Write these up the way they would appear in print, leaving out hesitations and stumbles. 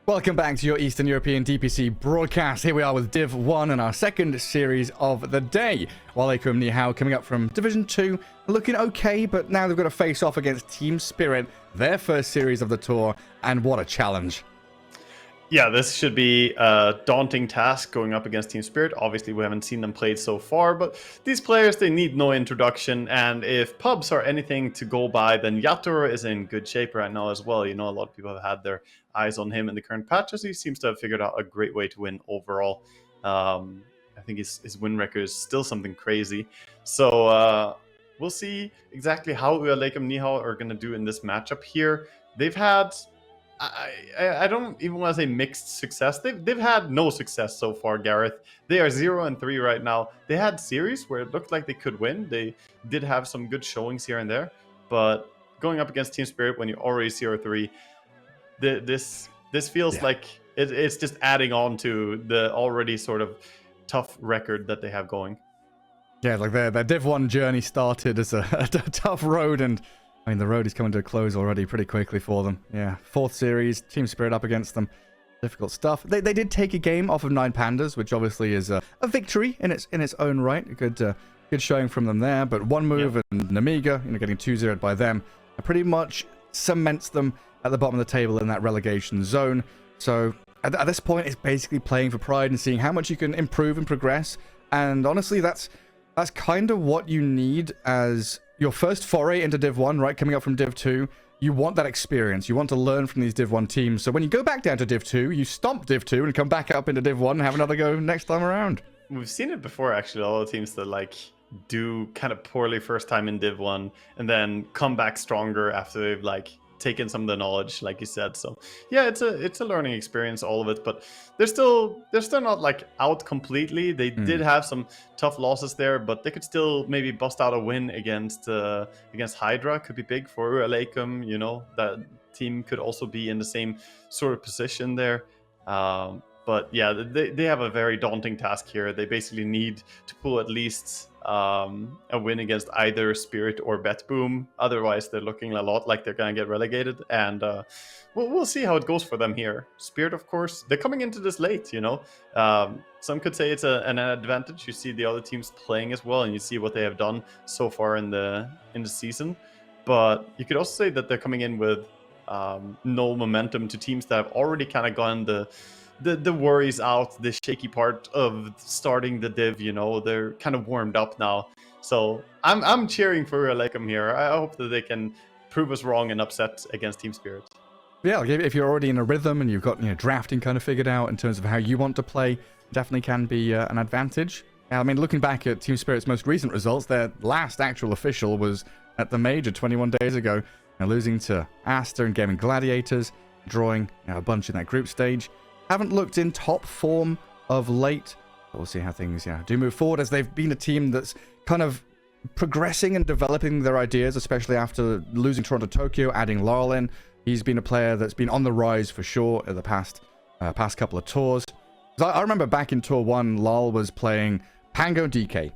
Welcome back to your Eastern European DPC broadcast. Here we are with Div 1 and our second series of the day. UALEIKUMNIHAO coming up from Division 2, looking okay, but now they've got to face off against Team Spirit, their first series of the tour, and what a challenge. Yeah, this should be a daunting task going up against Team Spirit. Obviously, we haven't seen them played so far, but these players, they need no introduction. And if pubs are anything to go by, then Yator is in good shape right now as well. You know, a lot of people have had their eyes on him in the current patches. He seems to have figured out a great way to win overall. I think his win record is still something crazy. So we'll see exactly how UALEIKUMNIHAO are going to do in this matchup here. They've had... I don't even want to say mixed success. They've had no success so far, Gareth. They are 0-3 right now. They had series where it looked like they could win. They did have some good showings here and there, but going up against Team Spirit when you're already 0-3, this feels like it's just adding on to the already sort of tough record that they have going. Yeah, like their Div 1 journey started as a tough road, and I mean, the road is coming to a close already pretty quickly for them. Yeah, fourth series, Team Spirit up against them. Difficult stuff. They did take a game off of 9 Pandas, which obviously is a victory in its own right. A good showing from them there. But one move and Namiga, getting 2-0'd by them, pretty much cements them at the bottom of the table in that relegation zone. So at this point, it's basically playing for pride and seeing how much you can improve and progress. And honestly, that's kind of what you need as your first foray into Div 1, right? Coming up from Div 2, you want that experience. You want to learn from these Div 1 teams. So when you go back down to Div 2, you stomp Div 2 and come back up into Div 1 and have another go next time around. We've seen it before, actually. A lot of teams that do kind of poorly first time in Div 1 and then come back stronger after they've taken some of the knowledge, like you said. So yeah, it's a learning experience, all of it, but they're still not out completely. They did have some tough losses there, but they could still maybe bust out a win against Hydra. Could be big for UALEIKUM. You know, that team could also be in the same sort of position there. But yeah, they have a very daunting task here. They basically need to pull at least a win against either Spirit or Bet-Boom. Otherwise, they're looking a lot like they're going to get relegated. And we'll see how it goes for them here. Spirit, of course, they're coming into this late, you know. Some could say it's an advantage. You see the other teams playing as well, and you see what they have done so far in the season. But you could also say that they're coming in with no momentum to teams that have already kind of gone the worries out, the shaky part of starting the div, you know. They're kind of warmed up now. So I'm cheering for UALEIKUM here. I hope that they can prove us wrong and upset against Team Spirit. Yeah, if you're already in a rhythm and you've got drafting kind of figured out in terms of how you want to play, definitely can be an advantage. I mean, looking back at Team Spirit's most recent results, their last actual official was at the Major 21 days ago, losing to Aster and Gaming Gladiators, drawing a bunch in that group stage. Haven't looked in top form of late, but we'll see how things do move forward, as they've been a team that's kind of progressing and developing their ideas, especially after losing Toronto Tokyo, adding Laurel in. He's been a player that's been on the rise for sure in the past couple of tours. I remember back in Tour 1, Lal was playing Pango DK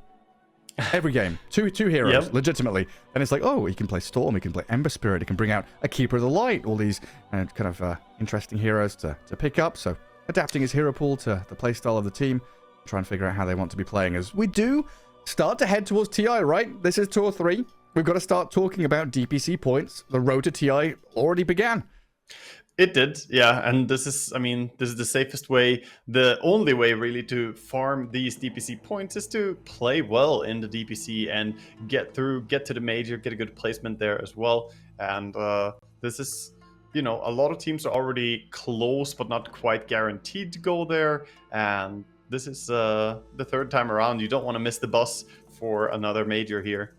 every game. Two heroes, legitimately. And it's like, oh, he can play Storm, he can play Ember Spirit, he can bring out a Keeper of the Light, all these kind of interesting heroes to pick up. So adapting his hero pool to the playstyle of the team, try and figure out how they want to be playing as we do start to head towards TI, right? This is Tour 3. We've got to start talking about DPC points. The road to TI already began. It did, yeah, and this is the safest way, the only way really to farm these DPC points is to play well in the DPC and get to the Major, get a good placement there as well. And this is, a lot of teams are already close but not quite guaranteed to go there, and this is the third time around. You don't want to miss the bus for another Major here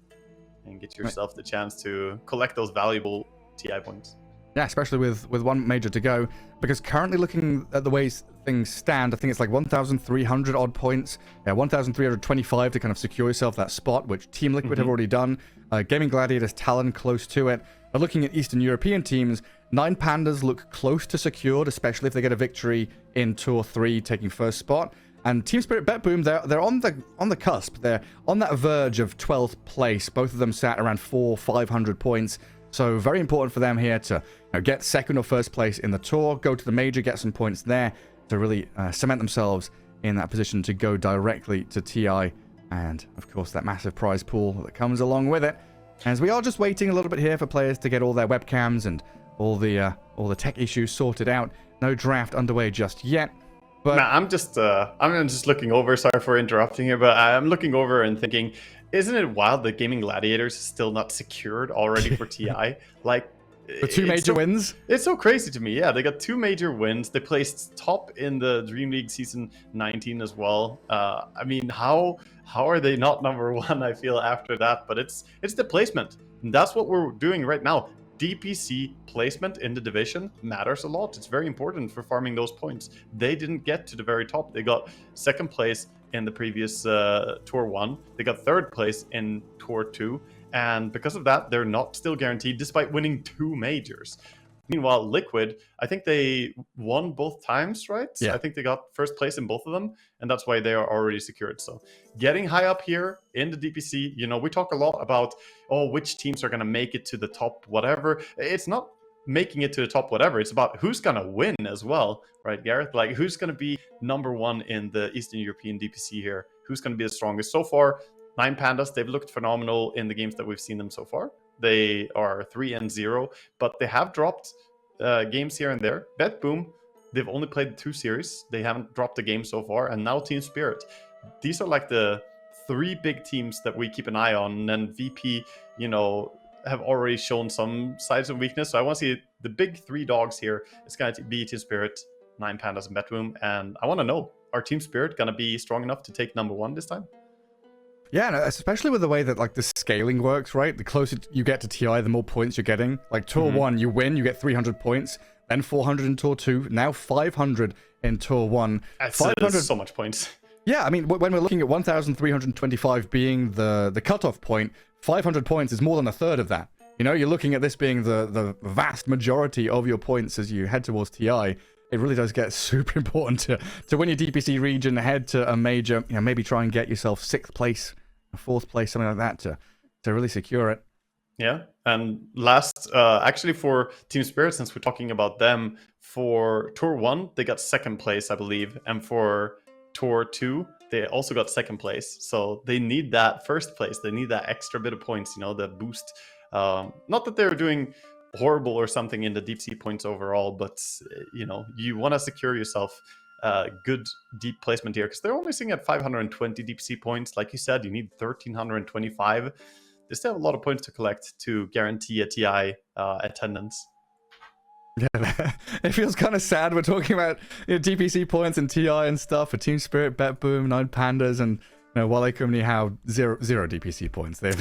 and get yourself the chance to collect those valuable TI points. Yeah, especially with one Major to go, because currently looking at the way things stand, I think it's like 1,300 odd points, 1,325 to kind of secure yourself that spot, which Team Liquid have already done. Gaming Gladiators, Talon close to it. But looking at Eastern European teams, 9 Pandas look close to secured, especially if they get a victory in Tour 3, taking first spot. And Team Spirit Bet-Boom, they're on the cusp. They're on that verge of 12th place. Both of them sat around 400-500 points. So very important for them here to get second or first place in the tour, go to the major, get some points there to really cement themselves in that position to go directly to TI. And, of course, that massive prize pool that comes along with it. As we are just waiting a little bit here for players to get all their webcams and all the tech issues sorted out. No draft underway just yet. But nah, I'm just looking over. Sorry for interrupting here, but I'm looking over and thinking, isn't it wild that Gaming Gladiators is still not secured already for TI? Like, the two major wins? It's so crazy to me. Yeah, they got 2 major wins. They placed top in the Dream League season 19 as well. I mean, how are they not number 1? I feel after that, but it's the placement. And that's what we're doing right now. DPC placement in the division matters a lot. It's very important for farming those points. They didn't get to the very top. They got 2nd place in the previous Tour 1. They got 3rd place in Tour 2. And because of that, they're not still guaranteed despite winning 2 majors. Meanwhile, Liquid, I think they won both times, right? Yeah. I think they got 1st place in both of them, and that's why they are already secured. So getting high up here in the DPC, we talk a lot about, which teams are going to make it to the top whatever. It's not making it to the top whatever. It's about who's going to win as well, right, Gareth? Like, who's going to be number 1 in the Eastern European DPC here? Who's going to be the strongest? So far, 9 Pandas, they've looked phenomenal in the games that we've seen them so far. They are 3-0, but they have dropped games here and there. Bet Boom, they've only played 2 series. They haven't dropped a game so far. And now Team Spirit. These are like the 3 big teams that we keep an eye on. And then VP, have already shown some signs of weakness. So I want to see the big 3 dogs here. It's going to be Team Spirit, 9 Pandas, and Bet Boom. And I want to know, are Team Spirit going to be strong enough to take number 1 this time? Yeah, especially with the way that the scaling works, right? The closer you get to TI, the more points you're getting. Like Tour 1, you win, you get 300 points, then 400 in Tour 2, now 500 in Tour 1. That's 500 so much points. Yeah, I mean, when we're looking at 1,325 being the cutoff point, 500 points is more than a third of that. You're looking at this being the vast majority of your points as you head towards TI. It really does get super important to win your DPC region, head to a major, maybe try and get yourself 6th place, 4th place, something like that to really secure it. Yeah, and last, actually for Team Spirit, since we're talking about them, for Tour 1, they got 2nd place, I believe, and for Tour 2, they also got 2nd place. So they need that 1st place. They need that extra bit of points, the boost. Not that they're doing horrible or something in the DPC points overall, but you want to secure yourself good deep placement here, because they're only sitting at 520 DPC points. Like you said, you need 1,325. They still have a lot of points to collect to guarantee a TI attendance. Yeah, it feels kind of sad. We're talking about DPC points and TI and stuff for Team Spirit, Bet Boom, 9 Pandas, and UALEIKUMNIHAO zero DPC points. They've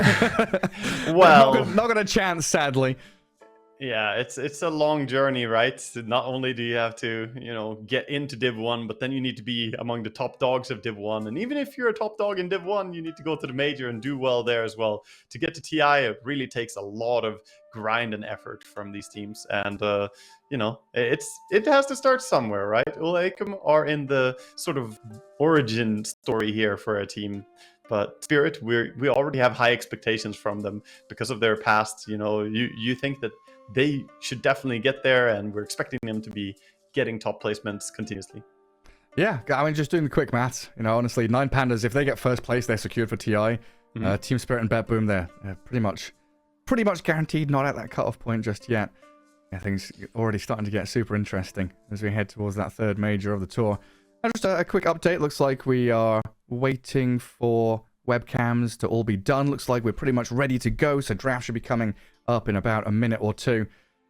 well, not got a chance, sadly. Yeah, it's a long journey, right? Not only do you have to, get into Div 1, but then you need to be among the top dogs of Div 1. And even if you're a top dog in Div 1, you need to go to the major and do well there as well. To get to TI, it really takes a lot of grind and effort from these teams. And, it has to start somewhere, right? UALEIKUM are in the sort of origin story here for a team. But Spirit, we already have high expectations from them because of their past. You think that they should definitely get there, and we're expecting them to be getting top placements continuously. Yeah, I mean, just doing the quick maths, honestly, 9 Pandas, if they get 1st place, they're secured for TI. Team Spirit and Bet Boom, they're pretty much guaranteed, not at that cutoff point just yet. Yeah, things already starting to get super interesting as we head towards that 3rd major of the tour. And just a quick update, looks like we are waiting for webcams to all be done. Looks like we're pretty much ready to go, so draft should be coming up in about a minute or 2,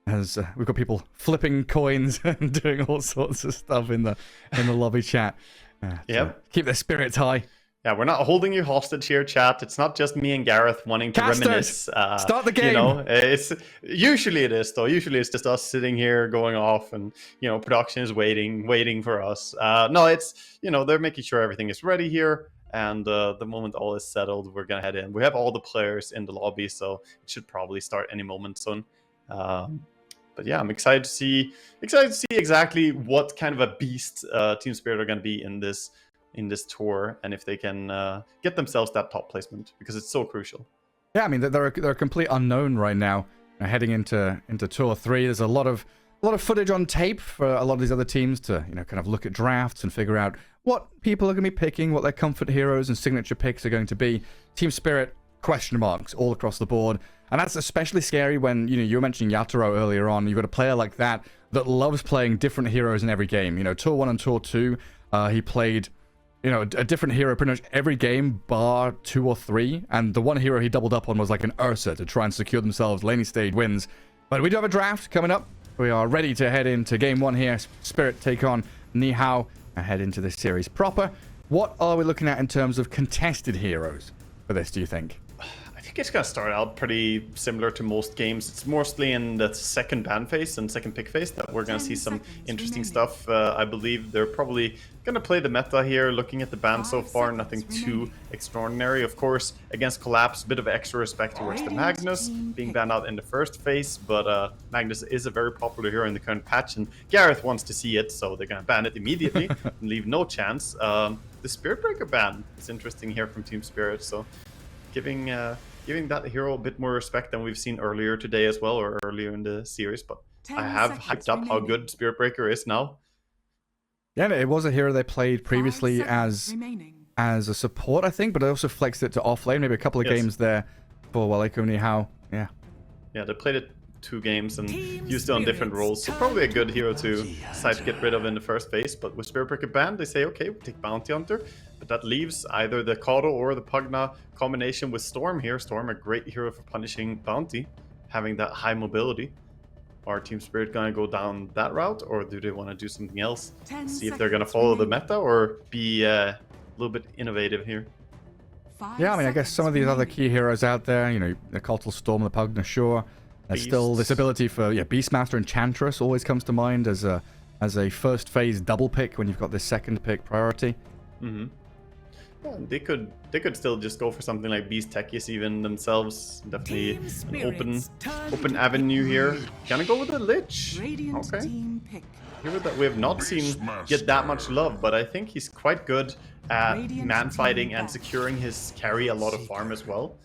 as we've got people flipping coins and doing all sorts of stuff in the lobby chat. Keep their spirits high. Yeah, we're not holding you hostage here, chat. It's not just me and Gareth wanting to reminisce. Start the game. It's usually it is though. Usually it's just us sitting here going off, and production is waiting for us. No, it's they're making sure everything is ready here. And the moment all is settled, we're gonna head in. We have all the players in the lobby, so it should probably start any moment soon. But yeah, I'm excited to see exactly what kind of a beast Team Spirit are gonna be in this tour, and if they can get themselves that top placement, because it's so crucial. Yeah, I mean they're a complete unknown right now. heading into Tour 3. There's a lot of footage on tape for a lot of these other teams to, kind of look at drafts and figure out what people are going to be picking, what their comfort heroes and signature picks are going to be. Team Spirit, question marks all across the board. And that's especially scary when, you were mentioning Yatoro earlier on. You've got a player like that loves playing different heroes in every game. Tour 1 and Tour 2, he played, a different hero pretty much every game bar 2 or 3. And the one hero he doubled up on was like an Ursa to try and secure themselves laning stage wins. But we do have a draft coming up. We are ready to head into game 1 here. Spirit take on Nihao and head into this series proper. What are we looking at in terms of contested heroes for this, do you think? I think it's going to start out pretty similar to most games. It's mostly in the second ban phase and second pick phase that we're going to see some interesting stuff. I believe they're probably going to play the meta here. Looking at the ban so far, nothing too extraordinary. Of course, against Collapse, a bit of extra respect towards the Magnus being banned out in the first phase, but Magnus is a very popular hero in the current patch, and Gareth wants to see it, so they're going to ban it immediately and leave no chance. The Spirit Breaker ban is interesting here from Team Spirit, so giving that hero a bit more respect than we've seen earlier today as well, or earlier in the series. But I have hyped up how good Spirit Breaker is now. Yeah, it was a hero they played previously as a support, I think, but I also flexed it to offlane, maybe a couple of games there for UALEIKUMNIHAO. Yeah, they played it 2 games and used it on different roles, so probably a good hero to decide to get rid of in the first phase. But with Spirit Breaker banned, they say, okay, we'll take Bounty Hunter, but that leaves either the Kado or the Pugna combination with Storm here. Storm, a great hero for punishing Bounty, having that high mobility. Are Team Spirit gonna go down that route, or do they want to do something else? See if they're gonna follow the meta or be a little bit innovative here. Yeah, I mean, I guess some of these other key heroes out there, the Cultural Storm, the Pugna, sure. There's still this ability for Beastmaster Enchantress always comes to mind as a first phase double pick when you've got this second pick priority. Yeah, they could still just go for something like Beast Techies even themselves. Definitely an open avenue here. Gonna go with the Lich. Okay. Hero that we have not seen get that much love, but I think he's quite good at man fighting and securing his carry a lot of farm as well.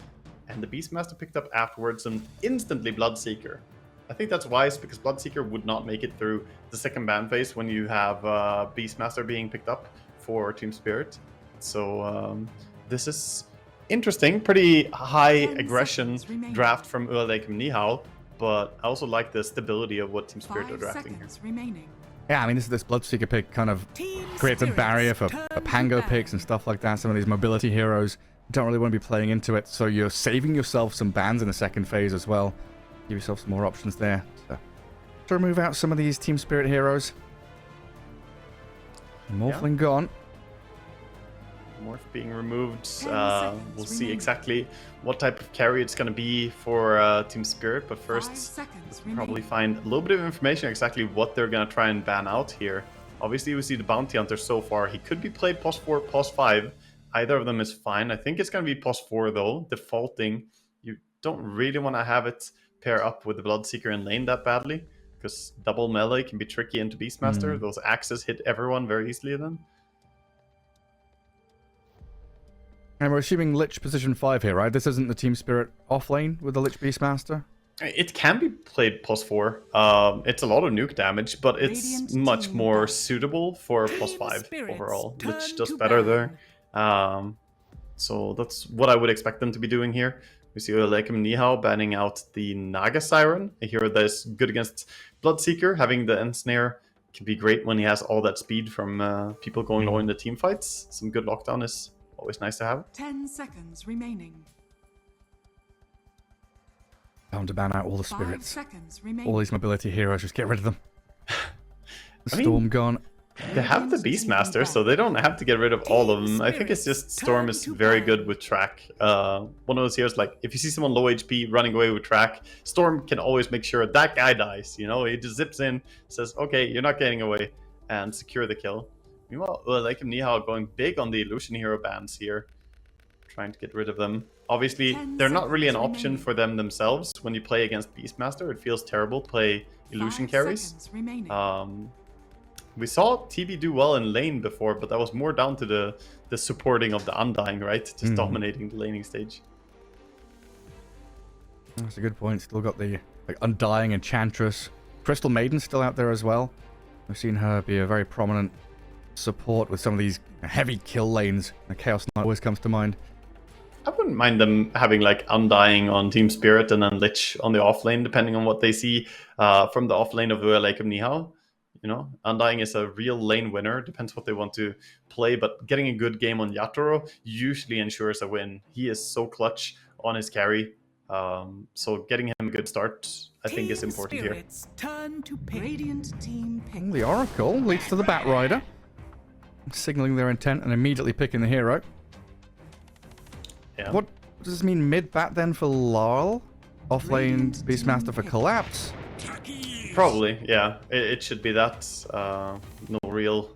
And the Beastmaster picked up afterwards and instantly Bloodseeker. I think that's wise, because Bloodseeker would not make it through the second ban phase when you have Beastmaster being picked up for Team Spirit. So this is interesting. Pretty high aggression draft from UALEIKUMNIHAO, but I also like the stability of what Team Spirit are drafting here. Yeah, I mean, this Bloodseeker pick kind of creates a barrier for Pango picks and stuff like that. Some of these mobility heroes don't really want to be playing into it, so you're saving yourself some bans in the second phase as well. Give yourself some more options there to remove out some of these Team Spirit heroes. Morphling gone. Morph being removed. We'll see exactly what type of carry it's going to be for Team Spirit, but first we'll probably find a little bit of information exactly what they're going to try and ban out here. Obviously, we see the Bounty Hunter so far. He could be played pos 4, pos 5. Either of them is fine. I think it's going to be pos 4 though, defaulting. You don't really want to have it pair up with the Bloodseeker in lane that badly, because double melee can be tricky into Beastmaster. Those axes hit everyone very easily then. And we're assuming Lich position 5 here, right? This isn't the Team Spirit offlane with the Lich Beastmaster? It can be played pos 4. It's a lot of nuke damage, but it's much more suitable for pos 5 overall. Lich does better there. So that's what I would expect them to be doing here. We see UALEIKUMNIHAO banning out the Naga Siren, a hero that is good against Bloodseeker. Having the Ensnare can be great when he has all that speed from people going low in the team fights. Some good lockdown is always nice to have. 10 seconds remaining. Time to ban out all the spirits. All these mobility heroes, just get rid of them. Storm gone. They have the Beastmaster, so they don't have to get rid of all of them. I think it's just Storm is very good with track. One of those heroes, like, if you see someone low HP running away with track, Storm can always make sure that guy dies. He just zips in, says, okay, you're not getting away, and secure the kill. Meanwhile, UALEIKUMNIHAO going big on the Illusion hero bans here, trying to get rid of them. Obviously, they're not really an option for them themselves. When you play against Beastmaster, it feels terrible to play Illusion carries. We saw TB do well in lane before, but that was more down to the supporting of the Undying, right? Just dominating the laning stage. That's a good point. Still got the like, Undying Enchantress. Crystal Maiden still out there as well. We've seen her be a very prominent support with some of these heavy kill lanes. The Chaos Knight always comes to mind. I wouldn't mind them having like Undying on Team Spirit and then Lich on the offlane, depending on what they see from the offlane of UALEIKUMNIHAO. You know, Undying is a real lane winner. Depends what they want to play, but getting a good game on Yatoro usually ensures a win. He is so clutch on his carry. So getting him a good start, I think, is important here. Turn to pick. Radiant team pick. The Oracle leads to the Bat Rider, signaling their intent and immediately picking the hero. Yeah. What does this mean? Mid-bat then for Larl? Offlane Beastmaster for Collapse? Probably, yeah. It should be that. No real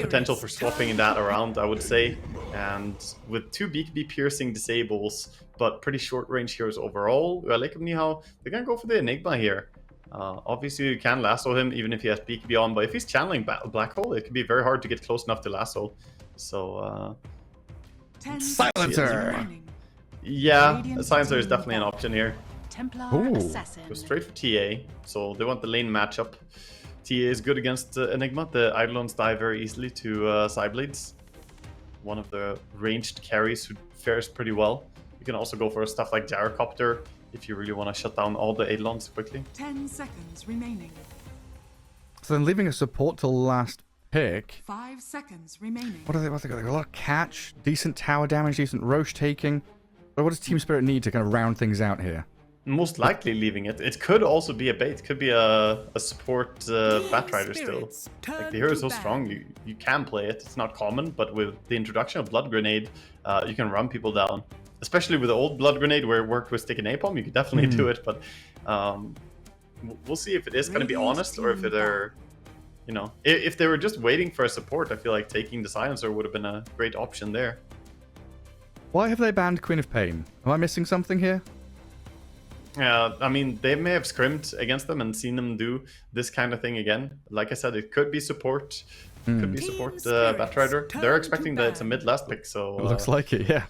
potential for swapping that around, I would say. And with 2 BKB piercing disables, but pretty short range heroes overall, UALEIKUMNIHAO, they're gonna go for the Enigma here. Obviously, you can lasso him even if he has BKB on, but if he's channeling Black Hole, it can be very hard to get close enough to lasso. So, Silencer! Yeah, a Silencer is definitely an option here. Templar Assassin. Go straight for TA, so they want the lane matchup. TA is good against Enigma. The Eidolons die very easily to Psyblades. One of the ranged carries who fares pretty well. You can also go for stuff like Gyrocopter if you really want to shut down all the Eidolons quickly. 10 seconds remaining. So then leaving a support till last pick. 5 seconds remaining. What have they got? They got a lot of catch, decent tower damage, decent Roche taking. But what does Team Spirit need to kind of round things out here? Most likely leaving it. It could also be a bait. It could be a support Batrider still. Like the hero is so strong, you can play it. It's not common, but with the introduction of Blood Grenade, you can run people down. Especially with the old Blood Grenade where it worked with Stick and Napalm, you could definitely do it. But we'll see if it is going to be honest or if they're, you know, if they were just waiting for a support. I feel like taking the Silencer would have been a great option there. Why have they banned Queen of Pain? Am I missing something here? Yeah, I mean, they may have scrimmed against them and seen them do this kind of thing again. Like I said, it could be support. Could be support Batrider. They're expecting that it's a mid-last pick, so... It looks like it, yeah.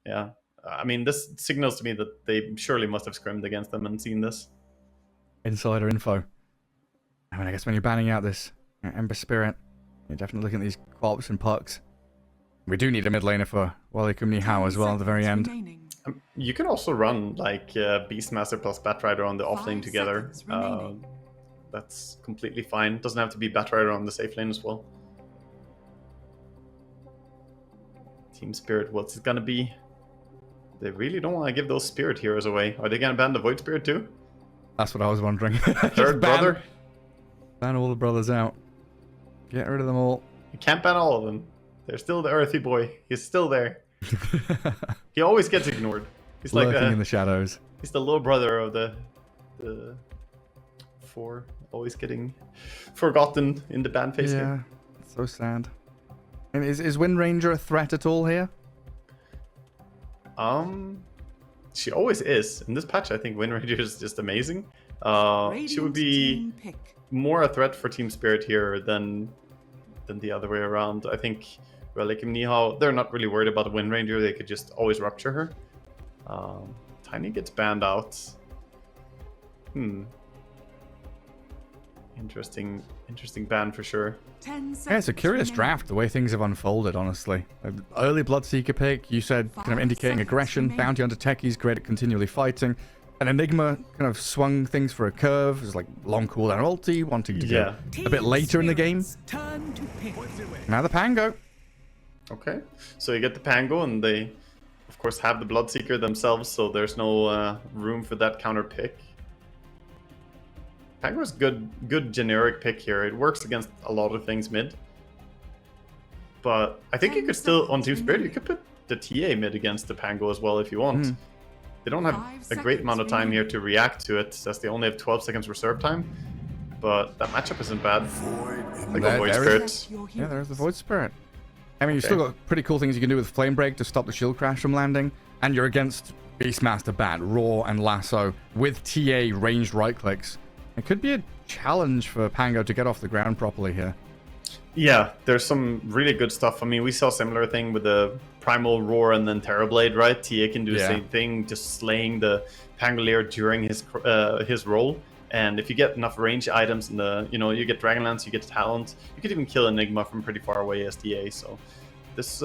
Yeah. I mean, this signals to me that they surely must have scrimmed against them and seen this. Insider info. I mean, I guess when you're banning out this Ember Spirit, you're definitely looking at these Qualps and Pucks. We do need a mid laner for UALEIKUMNIHAO as well at the very end. You can also run like Beastmaster plus Batrider on the offlane together. That's completely fine. Doesn't have to be Batrider on the safe lane as well. Team Spirit, what's it gonna be? They really don't want to give those Spirit heroes away. Are they gonna ban the Void Spirit too? That's what I was wondering. Third brother? Ban all the brothers out. Get rid of them all. You can't ban all of them. They're still the earthy boy. He's still there. He always gets ignored. He's lurking like in the shadows. He's the little brother of the four, always getting forgotten in the ban phase. Yeah, it's so sad. And is Wind Ranger a threat at all here? She always is. In this patch, I think Wind Ranger is just amazing. She would be more a threat for Team Spirit here than the other way around. I think UALEIKUMNIHAO, they're not really worried about Wind Ranger. They could just always rupture her. Tiny gets banned out. Interesting ban for sure. Yeah, it's a curious draft, the way things have unfolded, honestly. Early Bloodseeker pick, you said, kind of indicating aggression. Bounty Hunter Techie's great at continually fighting. And Enigma kind of swung things for a curve. It was like long cooldown ulti, wanting to go a bit later in the game. Now the Pango. Okay, so you get the Pango, and they, of course, have the Bloodseeker themselves, so there's no room for that counter pick. Pango is good generic pick here. It works against a lot of things mid. But I think you could still, on Team Spirit, you could put the TA mid against the Pango as well if you want. They don't have a great amount of time here to react to it, as they only have 12 seconds reserve time. But that matchup isn't bad. Like a Void Spirit. Yeah, there's the Void Spirit. I mean, you've still got pretty cool things you can do with Flame Break to stop the shield crash from landing. And you're against Beastmaster Bat, Raw, and Lasso with TA ranged right clicks. It could be a challenge for Pango to get off the ground properly here. Yeah, there's some really good stuff. I mean, we saw a similar thing with the Primal Roar and then Terrorblade, right? TA can do the same thing, just slaying the Pangolier during his roll. And if you get enough range items in the, you get Dragonlance, you get Talent, you could even kill Enigma from pretty far away as TA. So this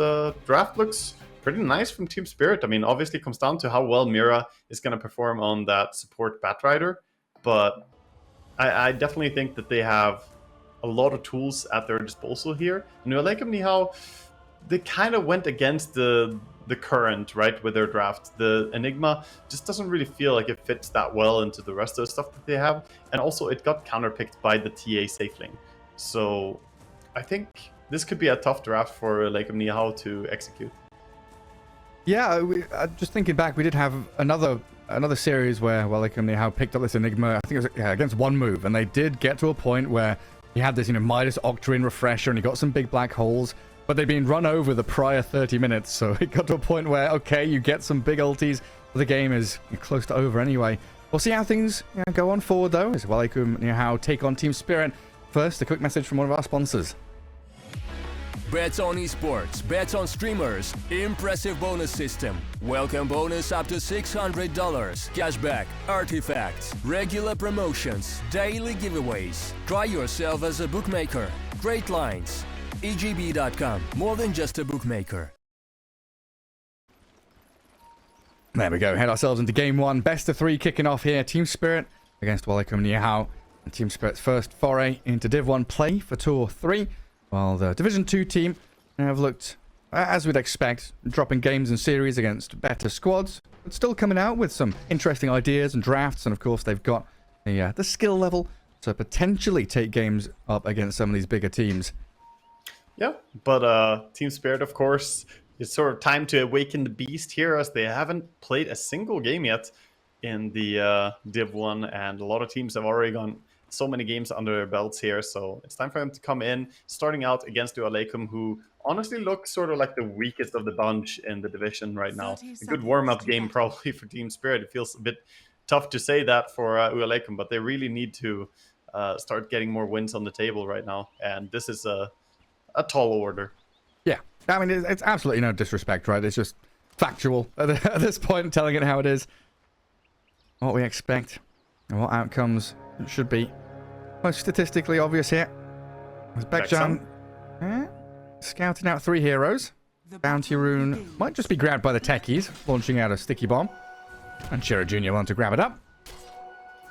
draft looks pretty nice from Team Spirit. I mean, obviously it comes down to how well Mira is going to perform on that support Batrider, but I definitely think that they have a lot of tools at their disposal here. And UALEIKUMNIHAO, they kind of went against the current, right, with their draft. The Enigma just doesn't really feel like it fits that well into the rest of the stuff that they have. And also it got counterpicked by the TA Safeling. So I think this could be a tough draft for UALEIKUMNIHAO to execute. Yeah, just thinking back, we did have another series where UALEIKUMNIHAO picked up this Enigma, I think it was against one move, and they did get to a point where he had this, Midas Octarine refresher, and he got some big black holes, but they'd been run over the prior 30 minutes, so it got to a point where, okay, you get some big ultis, but the game is close to over anyway. We'll see how things go on forward, though, as UALEIKUMNIHAO take on Team Spirit. First, a quick message from one of our sponsors. Bets on esports, bets on streamers, impressive bonus system. Welcome bonus up to $600. Cashback, artifacts, regular promotions, daily giveaways. Try yourself as a bookmaker. Great lines. EGB.com, more than just a bookmaker. There we go, head ourselves into game one. Best of 3 kicking off here. Team Spirit against UALEIKUMNIHAO. And Team Spirit's first foray into Div 1 play for Tour 3. While the Division 2 team have looked, as we'd expect, dropping games and series against better squads, but still coming out with some interesting ideas and drafts, and of course they've got the skill level to potentially take games up against some of these bigger teams. Yeah, but Team Spirit, of course, it's sort of time to awaken the beast here, as they haven't played a single game yet in the Div 1, and a lot of teams have already gone so many games under their belts here, so it's time for them to come in, starting out against UALEIKUM, who honestly looks sort of like the weakest of the bunch in the division right now. A good warm-up game probably for Team Spirit. It feels a bit tough to say that for UALEIKUM, but they really need to start getting more wins on the table right now, and this is a tall order. Yeah, I mean, it's absolutely no disrespect, right? It's just factual at this point, telling it how it is. What we expect and what outcomes should be most statistically obvious here. As Bekjan scouting out 3 heroes. Bounty Rune might just be grabbed by the techies, launching out a sticky bomb. And Shiro Jr. want to grab it up.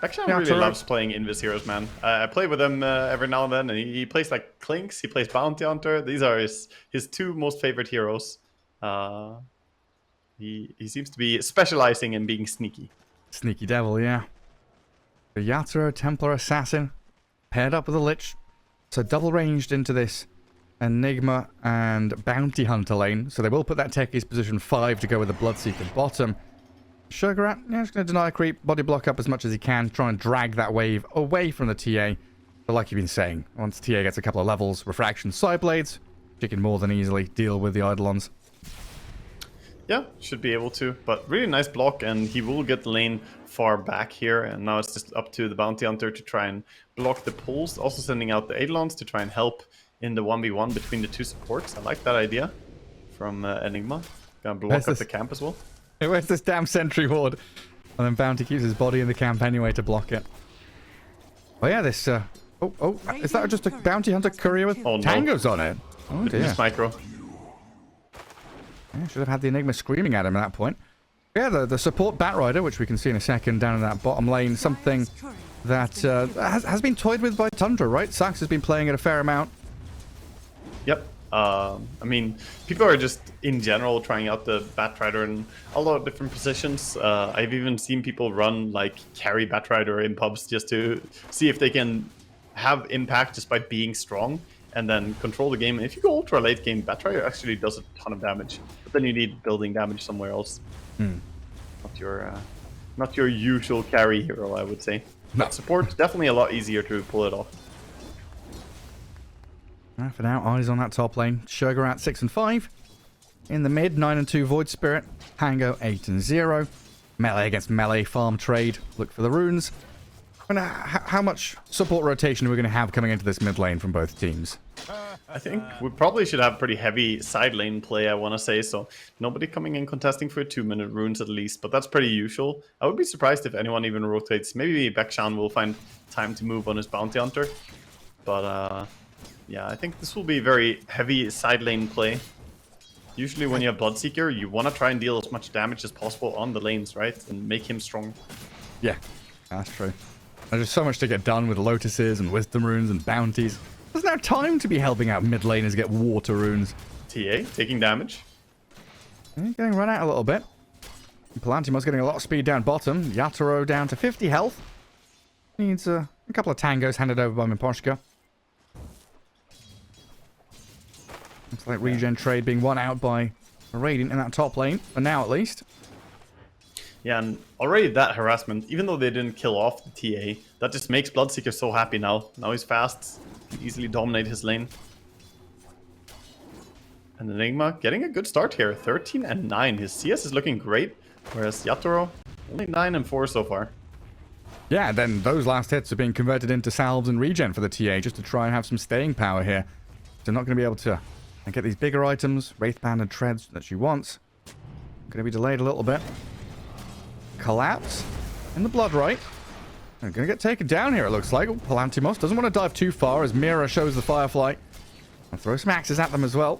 Bekjan really loves playing Invis heroes, man. I play with him every now and then, and he plays like Clinks, he plays Bounty Hunter. These are his 2 most favorite heroes. He seems to be specializing in being sneaky. Sneaky devil, yeah. The Yatoro Templar Assassin paired up with a Lich. So double ranged into this Enigma and Bounty Hunter lane. So they will put that Techie's position 5 to go with the Bloodseeker bottom. Sugarat, yeah, just going to deny creep, body block up as much as he can, try and drag that wave away from the TA. But like you've been saying, once TA gets a couple of levels, Refraction Sideblades, she can more than easily deal with the Eidolons. Yeah, should be able to, but really nice block, and he will get the lane far back here, and now it's just up to the Bounty Hunter to try and block the pulls, also sending out the Eidolons to try and help in the 1v1 between the 2 supports. I like that idea from Enigma. Gonna block up the camp as well. Hey, where's this damn sentry ward? And then Bounty keeps his body in the camp anyway to block it. Oh yeah, this, is that just a Bounty Hunter courier with tangos on it? Oh dear. Just micro. Yeah, should have had the Enigma screaming at him at that point. Yeah, the support Batrider, which we can see in a second down in that bottom lane, something that has been toyed with by Tundra, right? Sax has been playing it a fair amount. Yep. I mean, people are just, in general, trying out the Batrider in a lot of different positions. I've even seen people run, like, carry Batrider in pubs just to see if they can have impact just by being strong and then control the game. And if you go ultra late game, Batrider actually does a ton of damage. But then you need building damage somewhere else. Not your usual carry hero, I would say. No. But support, definitely a lot easier to pull it off. For now, eyes on that top lane. Sugar at 6 and 5. In the mid, 9 and 2 Void Spirit. Pango 8 and 0. Melee against melee farm trade. Look for the runes. And how much support rotation are we going to have coming into this mid lane from both teams? I think we probably should have pretty heavy side lane play, I want to say. So nobody coming in contesting for 2-minute runes at least, but that's pretty usual. I would be surprised if anyone even rotates. Maybe Bakshan will find time to move on his bounty hunter. But yeah, I think this will be very heavy side lane play. Usually when you have Bloodseeker, you want to try and deal as much damage as possible on the lanes, right? And make him strong. Yeah, that's true. There's just so much to get done with lotuses and wisdom runes and bounties. There's no time to be helping out mid laners get water runes. TA taking damage. Getting run out a little bit. Palantimo's getting a lot of speed down bottom. Yatoro down to 50 health. Needs a couple of tangos handed over by Miposhka. Looks like regen trade being won out by Radiant in that top lane, for now at least. Yeah, and already that harassment, even though they didn't kill off the TA, that just makes Bloodseeker so happy now. Now he's fast, can easily dominate his lane. And Enigma getting a good start here, 13 and 9. His CS is looking great, whereas Yatoro, only 9 and 4 so far. Yeah, then those last hits are being converted into salves and regen for the TA, just to try and have some staying power here. They're not going to be able to get these bigger items, Wraithband and Treads that she wants. Going to be delayed a little bit. Collapse in the blood right. They're going to get taken down here, it looks like. Palantimos doesn't want to dive too far as Mira shows the Firefly. I'll throw some axes at them as well.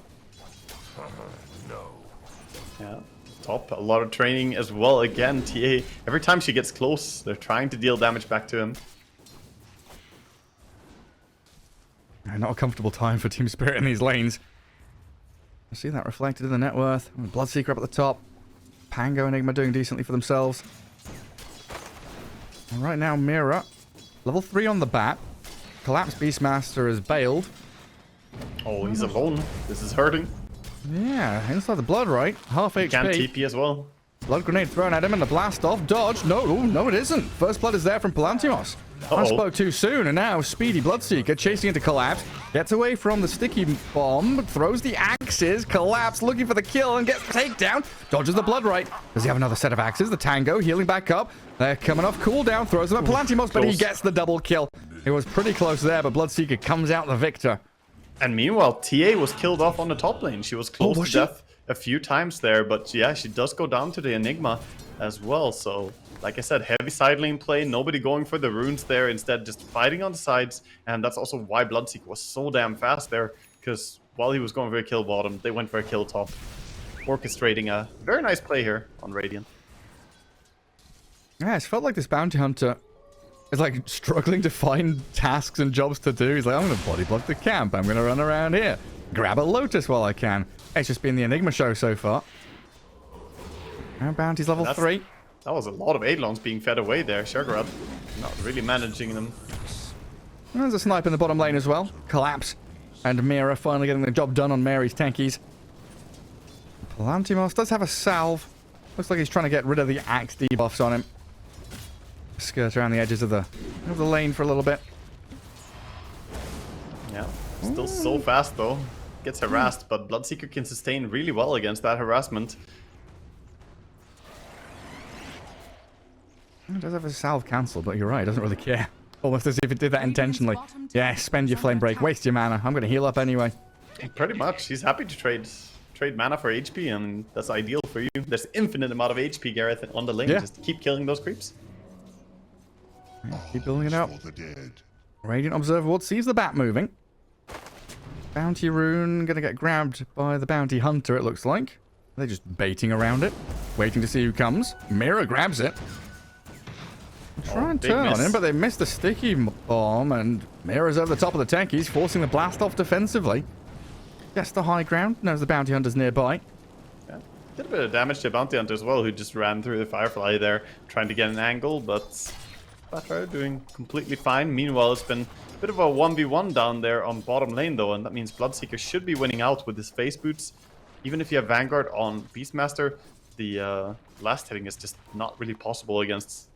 Yeah, top, a lot of training as well. Again, TA, every time she gets close, they're trying to deal damage back to him. Not a comfortable time for Team Spirit in these lanes. I see that reflected in the net worth. Bloodseeker up at the top. Pango Enigma doing decently for themselves. And right now, Mira, level 3 on the bat. Collapse Beastmaster is bailed. Oh, he's alone. This is hurting. Yeah, inside the blood right. Half HP. Can't TP as well. Blood grenade thrown at him and the blast off. Dodge. No, it isn't. First blood is there from Palantimos. I spoke too soon, and now Speedy Bloodseeker chasing into Collapse. Gets away from the sticky bomb, throws the axes. Collapse looking for the kill and gets the takedown. Dodges the blood right. Does he have another set of axes? The Tango healing back up. They're coming off cooldown. Throws them at Palantimos, but he gets the double kill. It was pretty close there, but Bloodseeker comes out the victor. And meanwhile, TA was killed off on the top lane. She was close to death a few times there, but yeah, she does go down to the Enigma as well. So, like I said, heavy side lane play, nobody going for the runes there, instead just fighting on the sides. And that's also why Bloodseeker was so damn fast there, because while he was going for a kill bottom, they went for a kill top, orchestrating a very nice play here on Radiant. Yeah, it's felt like this bounty hunter is like struggling to find tasks and jobs to do. He's like, I'm going to body block the camp. I'm going to run around here. Grab a Lotus while I can. It's just been the Enigma show so far. Now bounty's level 3. That was a lot of Eidolons being fed away there. Shergarad not really managing them. There's a snipe in the bottom lane as well. Collapse. And Mira finally getting the job done on Mary's tankies. Palantimos does have a salve. Looks like he's trying to get rid of the axe debuffs on him. Skirt around the edges of the lane for a little bit. Yeah, still so fast though. Gets harassed, but Bloodseeker can sustain really well against that harassment. It does have a salve cancel, but you're right, it doesn't really care. Almost as if it did that intentionally. Yeah, spend your flame break, waste your mana. I'm going to heal up anyway. Pretty much. He's happy to trade mana for HP, and that's ideal for you. There's infinite amount of HP, Gareth, on the lane. Yeah. Just keep killing those creeps. Keep building it up. Radiant Observer Ward sees the bat moving. Bounty rune going to get grabbed by the bounty hunter, it looks like. They're just baiting around it, waiting to see who comes. Mira grabs it. Try and turn on him, but they missed the sticky bomb, and Mira's over the top of the tankies, forcing the blast off defensively. Gets the high ground, knows the bounty hunter's nearby. Yeah. Did a bit of damage to Bounty Hunter as well, who just ran through the Firefly there, trying to get an angle, but Batra doing completely fine. Meanwhile, it's been a bit of a 1v1 down there on bottom lane, though, and that means Bloodseeker should be winning out with his face boots. Even if you have Vanguard on Beastmaster, the last hitting is just not really possible against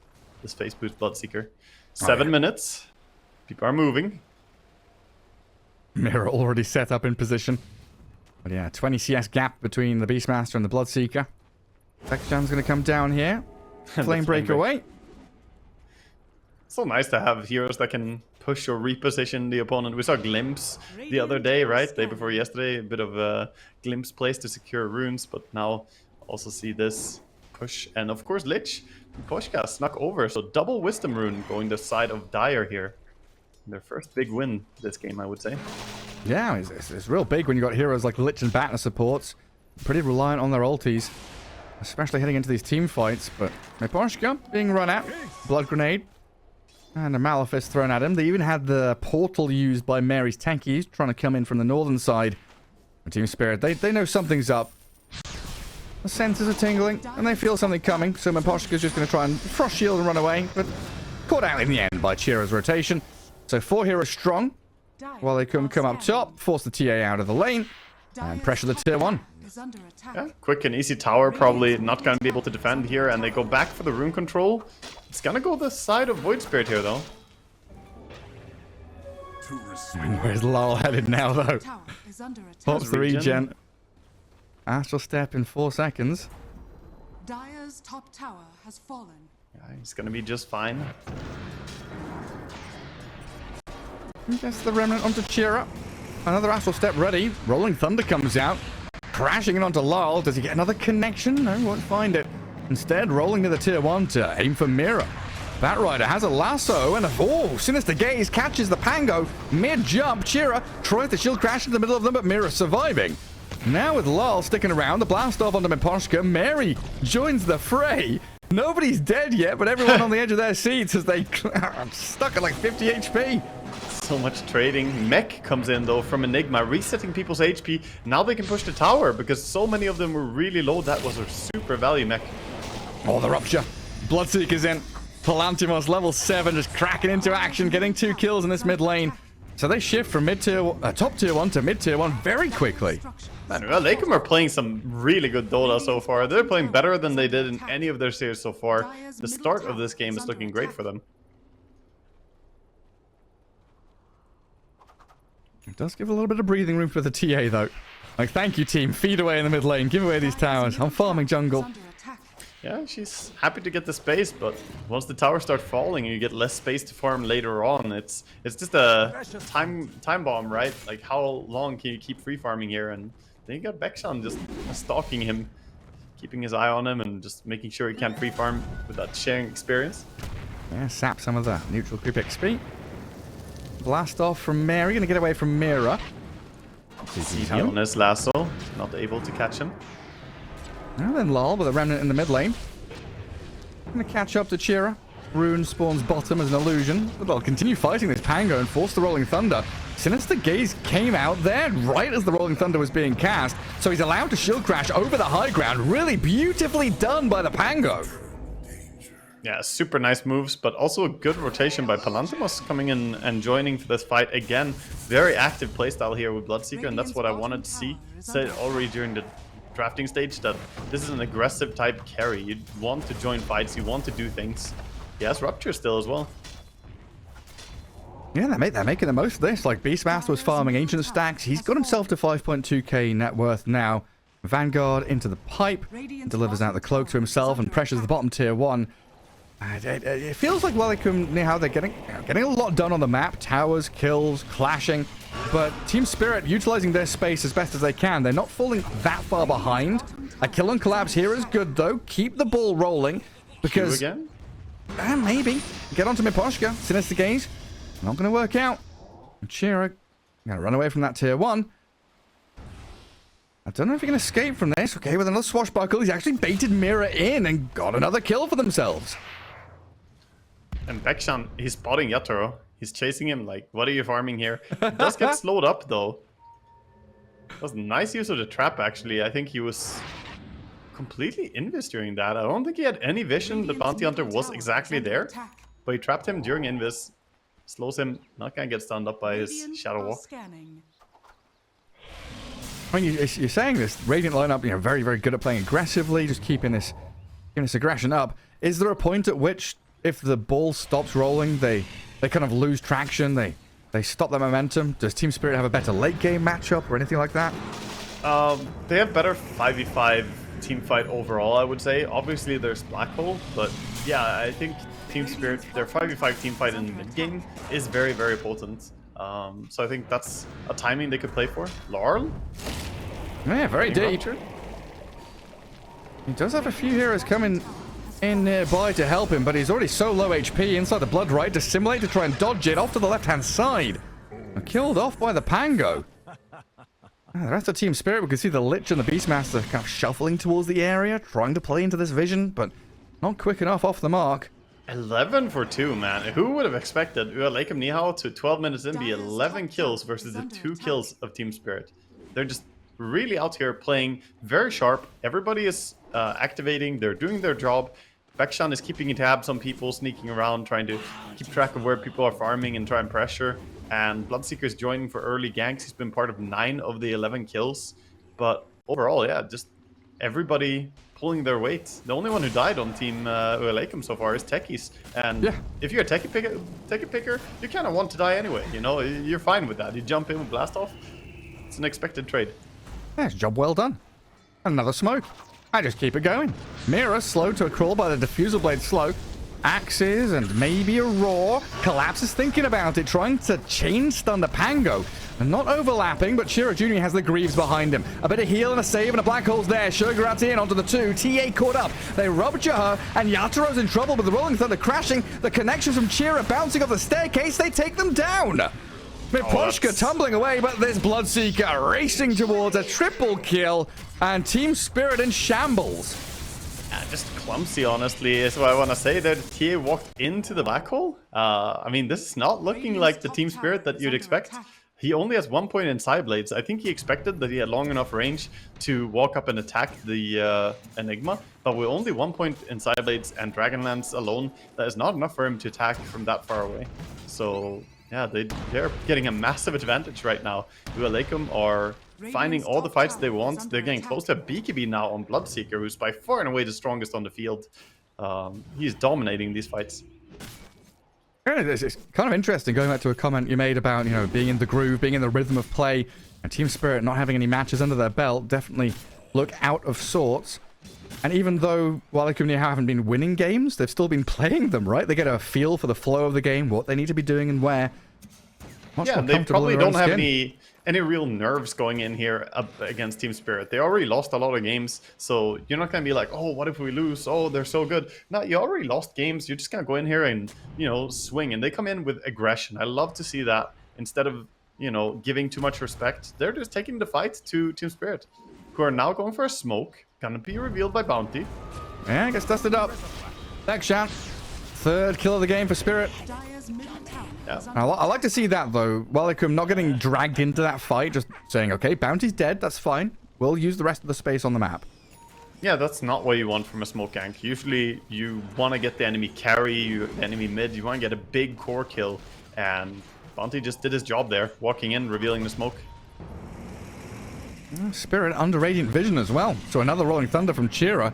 this face boot Bloodseeker. 7 minutes. People are moving. Mira already set up in position. But yeah, 20 CS gap between the Beastmaster and the Bloodseeker. Bakshan's going to come down here. Flame break away. So nice to have heroes that can push or reposition the opponent. We saw Glimpse the other day, right? Day before yesterday, a bit of a Glimpse place to secure runes, but now also see this push. And of course, Lich, Poshka snuck over, so double Wisdom rune going the side of Dire here. Their first big win this game, I would say. Yeah, it's real big when you got heroes like Lich and Batna supports. Pretty reliant on their ultis, especially heading into these team fights. But Miposhka being run at, Blood Grenade, and a Malefice thrown at him. They even had the portal used by Mary's tankies trying to come in from the northern side. Team Spirit, they know something's up. The senses are tingling, and they feel something coming. So Miposhka's just going to try and frost shield and run away, but caught out in the end by Chira's rotation. So 4 heroes strong, while they come up top, force the TA out of the lane, and pressure the tier 1. Yeah, quick and easy tower, probably not going to be able to defend here, and they go back for the rune control. It's going to go the side of Void Spirit here, though. Where's Lal headed now, though? Top 3 gen. Astral Step in 4 seconds. Dire's top tower has fallen. Yeah, he's going to be just fine. Gets the Remnant onto Chira. Another Astral Step ready. Rolling Thunder comes out. Crashing in onto Lal. Does he get another connection? No, won't find it. Instead, rolling to the tier 1 to aim for Mira. Batrider has a lasso and Sinister Gaze catches the Pango. Mid-jump, Chira tries to shield crash in the middle of them, but Mira surviving. Now with Lal sticking around, the blast off onto Miposhka. Mary joins the fray. Nobody's dead yet, but everyone on the edge of their seats as they stuck at like 50 HP. So much trading. Mech comes in though from Enigma, resetting people's HP. Now they can push the tower because so many of them were really low. That was a super value mech. Oh, the Rupture. Bloodseeker's in. Palantimos level 7 just cracking into action, getting 2 kills in this mid lane. So they shift from top tier 1 to mid tier 1 very quickly. Man, UALEIKUM are playing some really good Dota so far. They're playing better than they did in any of their series so far. The start of this game is looking great for them. It does give a little bit of breathing room for the TA, though. Like, thank you, team. Feed away in the mid lane. Give away these towers. I'm farming jungle. Yeah, she's happy to get the space, but once the towers start falling, you get less space to farm later on. It's just a time bomb, right? Like, how long can you keep free farming here? And then you got Bekshan just stalking him, keeping his eye on him, and just making sure he can't free farm without sharing experience. Yeah, sap some of the neutral creep XP. Blast off from Mary, gonna get away from Mira. CP on his lasso, not able to catch him. And then Lal with a Remnant in the mid lane. Gonna catch up to Chira. Rune spawns bottom as an illusion, but they'll continue fighting this Pango and force the Rolling Thunder. Sinister Gaze came out there right as the Rolling Thunder was being cast, so he's allowed to shield crash over the high ground. Really beautifully done by the Pango. Yeah, super nice moves, but also a good rotation by Palantimos coming in and joining for this fight again. Very active playstyle here with Bloodseeker, and that's what I wanted to see. Said already during the drafting stage that this is an aggressive type carry. You want to join fights, you want to do things. He has Rupture still as well. Yeah, they're making the most of this. Like, Beastmaster was farming Ancient Stacks. He's got himself to 5.2k net worth now. Vanguard into the pipe, delivers out the cloak to himself and pressures the bottom tier 1. It feels like UALEIKUMNIHAO, they're getting a lot done on the map. Towers, kills, clashing. But Team Spirit utilizing their space as best as they can. They're not falling that far behind. A kill and collapse here is good, though. Keep the ball rolling. Because... Q again? Maybe. Get onto Miposhka. Sinister Gaze. Not going to work out. Chira going to run away from that tier 1. I don't know if he can escape from this. Okay, with another swashbuckle, he's actually baited Mira in and got another kill for themselves. And Bekshan, he's spotting Yatoro. He's chasing him like, what are you farming here? He does get slowed up, though. That was a nice use of the trap, actually. I think he was completely invis during that. I don't think he had any vision. The bounty hunter was exactly there. But he trapped him during invis. Slows him. Not gonna get stunned up by his Shadow Walk. I mean, you're saying this. Radiant lineup, very, very good at playing aggressively, just keeping this aggression up. Is there a point at which, if the ball stops rolling, they kind of lose traction, they stop their momentum? Does Team Spirit have a better late game matchup or anything like that? They have better 5v5 team fight overall, I would say. Obviously, there's Black Hole, but yeah, I think Team Spirit, their 5v5 team fight in the mid game is very, very potent. So I think that's a timing they could play for. Laurel? Yeah, very deep. He does have a few heroes coming in nearby to help him, but he's already so low HP inside the Blood Rite. Dissimulate to try and dodge it off to the left-hand side. And killed off by the Pango. The rest of Team Spirit, we can see the Lich and the Beastmaster kind of shuffling towards the area, trying to play into this vision, but not quick enough off the mark. 11 for 2, man. Who would have expected UALEIKUMNIHAO to 12 minutes in be 11 kills versus the 2 kills of Team Spirit? They're just really out here playing very sharp. Everybody is activating. They're doing their job. Vekshan is keeping tabs on people, sneaking around, trying to keep track of where people are farming and try and pressure. And Bloodseeker is joining for early ganks. He's been part of 9 of the 11 kills. But overall, yeah, just everybody pulling their weight. The only one who died on Team UALEIKUM so far is Techies. And yeah, if you're a Techie picker, you kind of want to die anyway. You know, you're fine with that. You jump in with Blast Off. It's an expected trade. Yeah, job well done. Another smoke. I just keep it going. Mira slowed to a crawl by the Diffusal Blade slow. Axes and maybe a roar. Collapse is thinking about it, trying to chain stun the Pango. And not overlapping, but Shira Jr. has the Greaves behind him. A bit of heal and a save, and a Black Hole's there. Shogurat's in onto the 2. TA caught up. They rupture her, and Yataro's in trouble with the Rolling Thunder crashing. The connections from Chira bouncing off the staircase. They take them down. Miposhka tumbling away, but there's Bloodseeker racing towards a triple kill. And Team Spirit in shambles. Just clumsy, honestly, is what I want to say. That TA walked into the black hole. I mean, this is not looking like the Team Spirit that you'd expect. He only has 1 point in Psyblades. I think he expected that he had long enough range to walk up and attack the Enigma. But with only 1 point in Psyblades and Dragonlance alone, that is not enough for him to attack from that far away. So, yeah, they're getting a massive advantage right now. UALEIKUM are finding all the fights they want. They're getting close to a BKB now on Bloodseeker, who's by far and away the strongest on the field. He's dominating these fights. It's kind of interesting, going back to a comment you made about, you know, being in the groove, being in the rhythm of play, and Team Spirit not having any matches under their belt definitely look out of sorts. And even though UALEIKUMNIHAO haven't been winning games, they've still been playing them, right? They get a feel for the flow of the game, what they need to be doing and where. Yeah, they probably don't have any real nerves going in here up against Team Spirit. They already lost a lot of games, so you're not going to be like, oh, what if we lose? Oh, they're so good. No, you already lost games. You're just going to go in here and, you know, swing. And they come in with aggression. I love to see that. Instead of, you know, giving too much respect, they're just taking the fight to Team Spirit, who are now going for a smoke. Gonna be revealed by Bounty. Yeah, gets dusted up. Vekshan. Third kill of the game for Spirit. Yeah. I like to see that, though. UALEIKUM not getting dragged into that fight, just saying, okay, Bounty's dead, that's fine. We'll use the rest of the space on the map. Yeah, that's not what you want from a smoke gank. Usually, you want to get the enemy carry, the enemy mid, you want to get a big core kill. And Bounty just did his job there, walking in, revealing the smoke. Spirit under Radiant Vision as well. So another Rolling Thunder from Chira.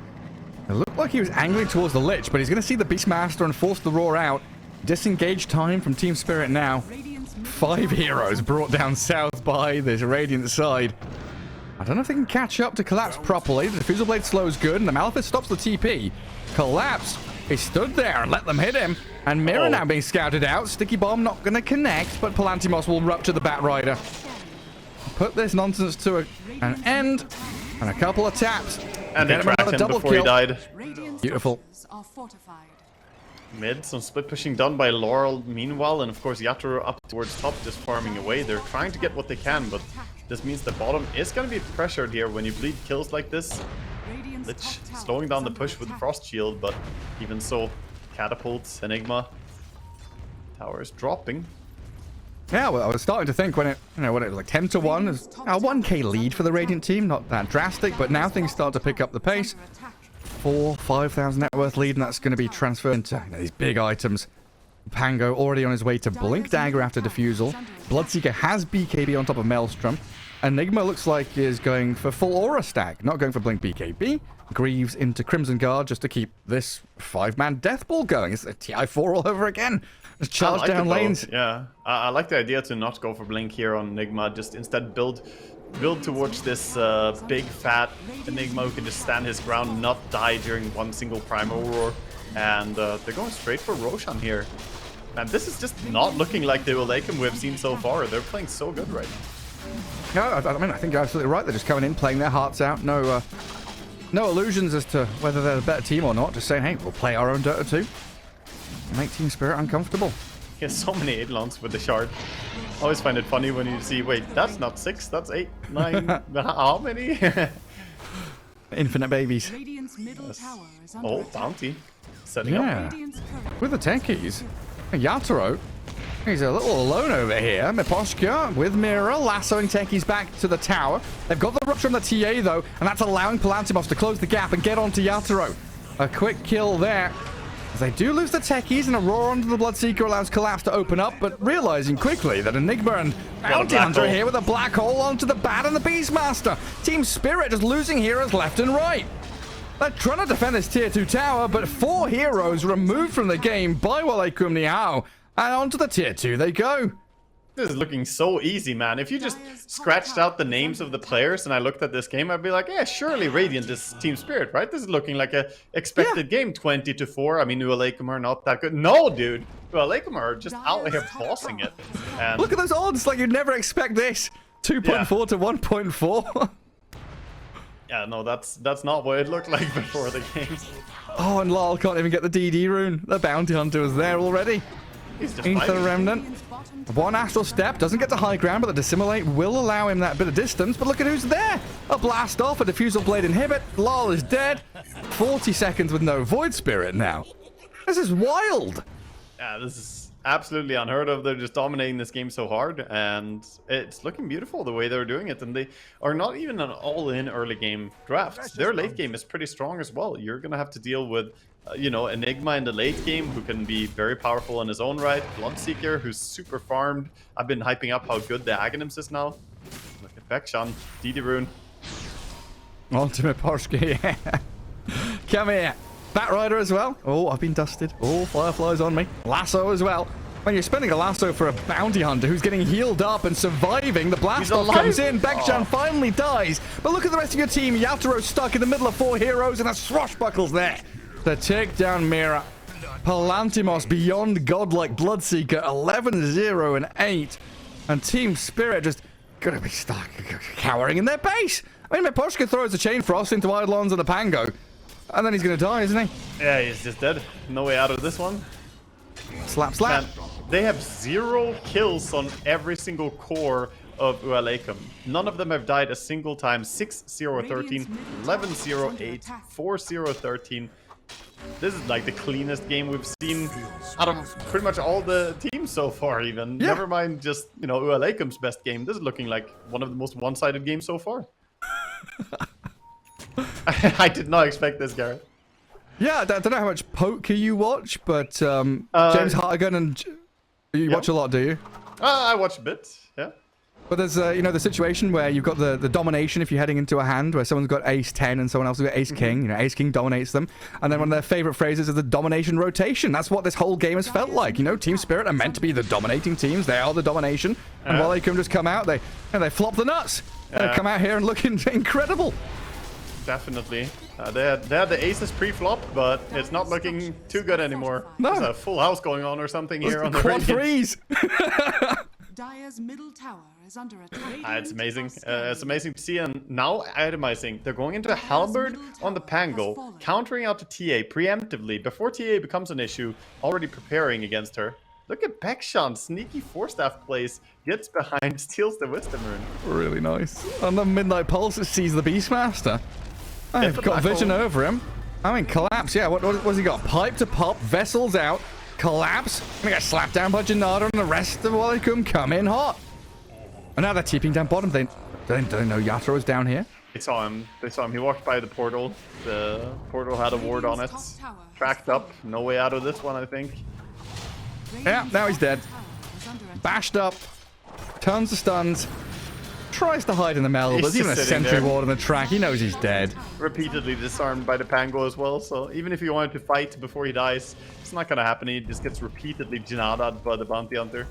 It looked like he was angling towards the Lich, but he's going to see the Beastmaster and force the roar out. Disengage time from Team Spirit now. 5 heroes brought down south by this Radiant side. I don't know if they can catch up to Collapse properly. The Diffusal Blade slow is good, and the Malefice stops the TP. Collapse, he stood there and let them hit him. And Mira now being scouted out. Sticky Bomb not going to connect, but Palantimos will rupture the Bat Rider. Put this nonsense to an end. And a couple of taps. And they tracked him before he died. Beautiful. Mid, some split pushing done by Laurel meanwhile, and of course Yatoro up towards top, just farming away. They're trying to get what they can, but this means the bottom is going to be pressured here when you bleed kills like this. Lich slowing down the push with the Frost Shield, but even so, catapults, Enigma, towers dropping. Yeah, well, I was starting to think when it was like 10 to 1, a 1k lead for the Radiant team, not that drastic, but now things start to pick up the pace. 5,000 net worth lead, and that's going to be transferred into these big items. Pango already on his way to Blink Dagger after Diffusal. Bloodseeker has BKB on top of Maelstrom. Enigma looks like is going for full aura stack, not going for Blink BKB. Greaves into Crimson Guard just to keep this 5-man death ball going. It's a TI4 all over again. Just charge down lanes. Yeah, I like the idea to not go for Blink here on Enigma. Just instead build towards this big fat Enigma who can just stand his ground, not die during one single Primal Roar. And they're going straight for Roshan here. Man, this is just not looking like the UALEIKUM we've seen so far. They're playing so good right now. No, I mean, I think you're absolutely right. They're just coming in, playing their hearts out. No illusions as to whether they're a better team or not. Just saying, hey, we'll play our own Dota 2. Make Team Spirit uncomfortable. He has so many Eidolons with the shard. I always find it funny when you see, wait, that's not 6, that's 8, 9, how many? Infinite babies. Radiant's middle tower is under Oh, attack. Bounty. Setting up. Yeah. Radiant's turret With the techies. Yatoro, he's a little alone over here. Miposhka with Mira, lassoing techies back to the tower. They've got the rush from the TA though, and that's allowing Palantimos to close the gap and get onto Yatoro. A quick kill there. As they do lose the techies, and a roar onto the Bloodseeker allows Collapse to open up, but realizing quickly that Enigma and Bounty Hunter are here with a black hole onto the Bat and the Beastmaster. Team Spirit just losing heroes left and right. They're trying to defend this tier 2 tower, but 4 heroes removed from the game by UALEIKUMNIHAO, and onto the tier 2 they go. This is looking so easy, man. If you just scratched out the names of the players and I looked at this game, I'd be like, yeah, surely Radiant is Team Spirit, right? This is looking like a expected game, 20-4. I mean, UALEIKUM are not that good. No, dude. UALEIKUM are just out here bossing it. And Look at those odds, like you'd never expect this. 2.4 to 1.4. yeah, no, that's not what it looked like before the game. Oh, and Lol can't even get the DD rune. The Bounty Hunter was there already. He's just Ether fighting. Remnant. Radiant's bottom One astral step, doesn't get to high ground, but the Dissimulate will allow him that bit of distance. But look at who's there. A blast off, a Diffusal Blade inhibit. Lol is dead. 40 seconds with no Void Spirit now. This is wild. Yeah, this is absolutely unheard of. They're just dominating this game so hard, and it's looking beautiful the way they're doing it. And they are not even an all-in early game draft. Their late game is pretty strong as well. You're gonna have to deal with, you know, Enigma in the late game, who can be very powerful in his own right. Bloodseeker, who's super farmed. I've been hyping up how good the Aghanims is now. Look at Bekshan, DD Rune. Ultimate Porsche, yeah. Come here. Bat Rider as well. Oh, I've been dusted. Oh, Firefly's on me. Lasso as well. When you're spending a lasso for a Bounty Hunter who's getting healed up and surviving, the blast off comes in. Bekshan finally dies. But look at the rest of your team. Yatoro stuck in the middle of 4 heroes, and a swashbuckles there. The takedown Mira. Palantimos beyond godlike Bloodseeker, 11-0 and 8. And Team Spirit just gonna be stuck cowering in their base. I mean, Miposhka throws a Chain Frost into Eidolons and a Pango. And then he's gonna die, isn't he? Yeah, he's just dead. No way out of this one. Slap, slap. Man, they have 0 kills on every single core of UALEIKUM. None of them have died a single time. 6-0-13, 11-0-8, 4-0-13. This is like the cleanest game we've seen out of pretty much all the teams so far, even. Yeah. Never mind just, you know, UALEIKUM's best game. This is looking like one of the most one-sided games so far. I did not expect this, Gareth. Yeah, I don't know how much poker you watch, but James Hartigan and you watch a lot, do you? I watched a bit, yeah. But there's you know, the situation where you've got the domination if you're heading into a hand where someone's got ace 10 and someone else has got ace king. You know, ace king dominates them, and then one of their favorite phrases is the domination rotation. That's what this whole game has felt like. You know, Team Spirit are meant to be the dominating teams. They are the domination, and while they can just come out, they flop the nuts. They come out here and look incredible. Definitely. They had the aces pre-flop, but it's not looking too good anymore. No. There's a full house going on or something here on the Quad Radiant. freeze. Dire's middle tower is under attack. It's amazing. It's amazing to see. And now itemizing. They're going into a halberd on the Pango, countering out the TA preemptively before TA becomes an issue, already preparing against her. Look at Bekshan, sneaky 4-staff plays, gets behind, steals the Wisdom Rune. Really nice. On the Midnight Pulse, it sees the Beastmaster. I've got vision over him. I mean, collapse. Yeah, what's he got? Pipe to pop, vessels out, collapse. Gonna get slapped down by Janada, and the rest of UALEIKUM come in hot. And now they're TPing down bottom. They know Yatoro's down here. They saw him. He walked by the portal. The portal had a ward on it. Tracked up. No way out of this one, I think. Yeah, now he's dead. Bashed up. Tons of stuns. tries to hide in the metal. He's There's even a just sitting sentry there. ward on the track. He knows he's dead. Repeatedly disarmed by the Pango as well, so even if he wanted to fight before he dies, it's not gonna happen. He just gets repeatedly janada'd by the bounty hunter.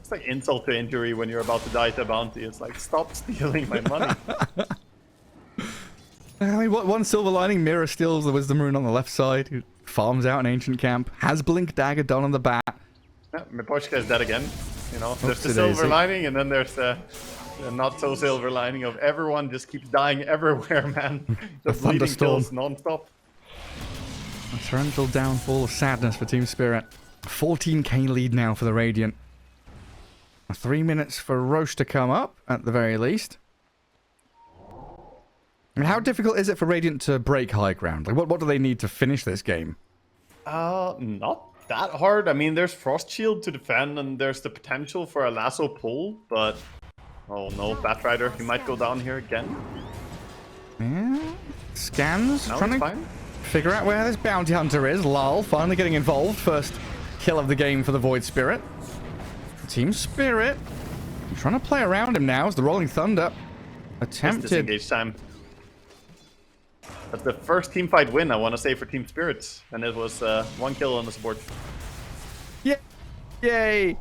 It's like insult to injury when you're about to die to a bounty. It's like, stop stealing my money. I mean, one silver lining, Mira steals the Wisdom Rune on the left side, who farms out an Ancient Camp, has Blink Dagger done on the bat. Yeah, Miposhka is dead again. You know, there's the Oopsie silver daisy. lining, and then there's the not so silver lining of everyone just keeps dying everywhere, man. The bleeding thunderstorm. kills non-stop. A torrential downfall of sadness for Team Spirit. 14k lead now for the Radiant. 3 minutes for Roche to come up, at the very least. I mean, how difficult is it for Radiant to break high ground? Like, what do they need to finish this game? Not that hard. I mean, there's Frost Shield to defend, and there's the potential for a lasso pull, but... Oh no, Batrider, he might go down here again. Yeah. Scans, No, trying it's to fine. figure out where this bounty hunter is. Lal finally getting involved. First kill of the game for the Void Spirit. Team Spirit trying to play around him now as the Rolling Thunder It's attempted. disengage time. That's the first team fight win, I want to say, for Team Spirit. And it was 1 kill on the support. Yeah. Yay!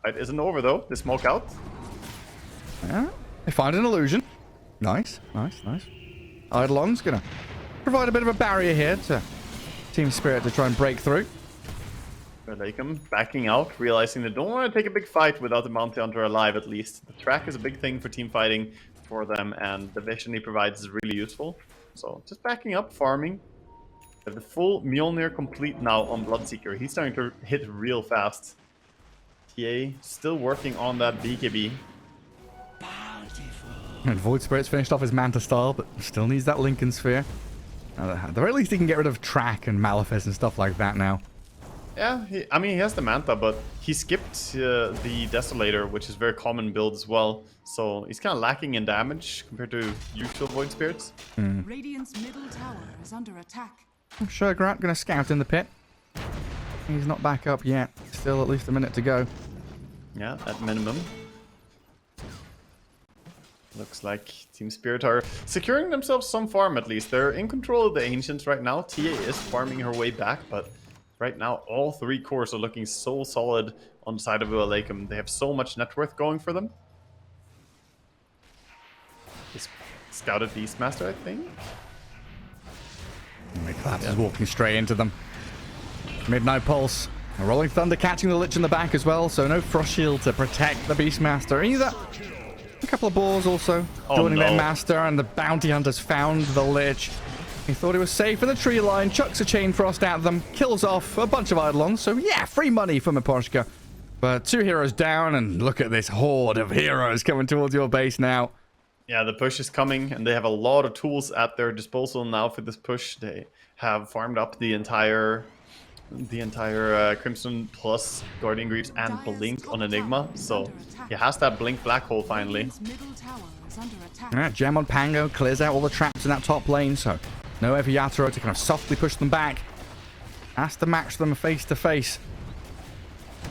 Fight isn't over though. The smoke out. Yeah. They find an illusion. Nice, nice, nice. Eidolon's gonna provide a bit of a barrier here to Team Spirit to try and break through. Leikum backing out, realizing they don't want to take a big fight without the Bounty Hunter alive at least. The track is a big thing for team fighting for them, and the vision he provides is really useful. So just backing up, farming. They have the full Mjolnir complete now on Bloodseeker. He's starting to hit real fast. TA still working on that BKB. And Void Spirit's finished off his Manta style, but still needs that Lincoln Sphere. At the very least, he can get rid of Track and Malefice and stuff like that now. Yeah, I mean, he has the Manta, but he skipped the Desolator, which is very common build as well. So he's kind of lacking in damage compared to usual Void Spirits. Radiant's middle tower is under attack. Shergrat gonna scout in the pit. He's not back up yet. Still at least a minute to go. Yeah, at minimum. Looks like Team Spirit are securing themselves some farm at least. They're in control of the Ancients right now. TA is farming her way back, but right now all 3 cores are looking so solid on the side of UALEIKUM. They have so much net worth going for them. Is scouted Beastmaster, I think. Collapse is walking straight into them. Midnight Pulse. A Rolling Thunder catching the Lich in the back as well, so no Frost Shield to protect the Beastmaster either. A couple of balls also joining their master, and the Bounty Hunters found the Lich. He thought he was safe in the tree line, chucks a Chain Frost at them, kills off a bunch of Eidolons, so yeah, free money for Miposhka. But 2 heroes down, and look at this horde of heroes coming towards your base now. Yeah, the push is coming, and they have a lot of tools at their disposal now for this push. They have farmed up the entire Crimson plus Guardian Greaves and Blink on Enigma, so he has that Blink Black Hole finally. Radiant's middle tower is under attack. Yeah, Gem on Pango clears out all the traps in that top lane, so no Ever Yatoro to kind of softly push them back. Has to match them face to face.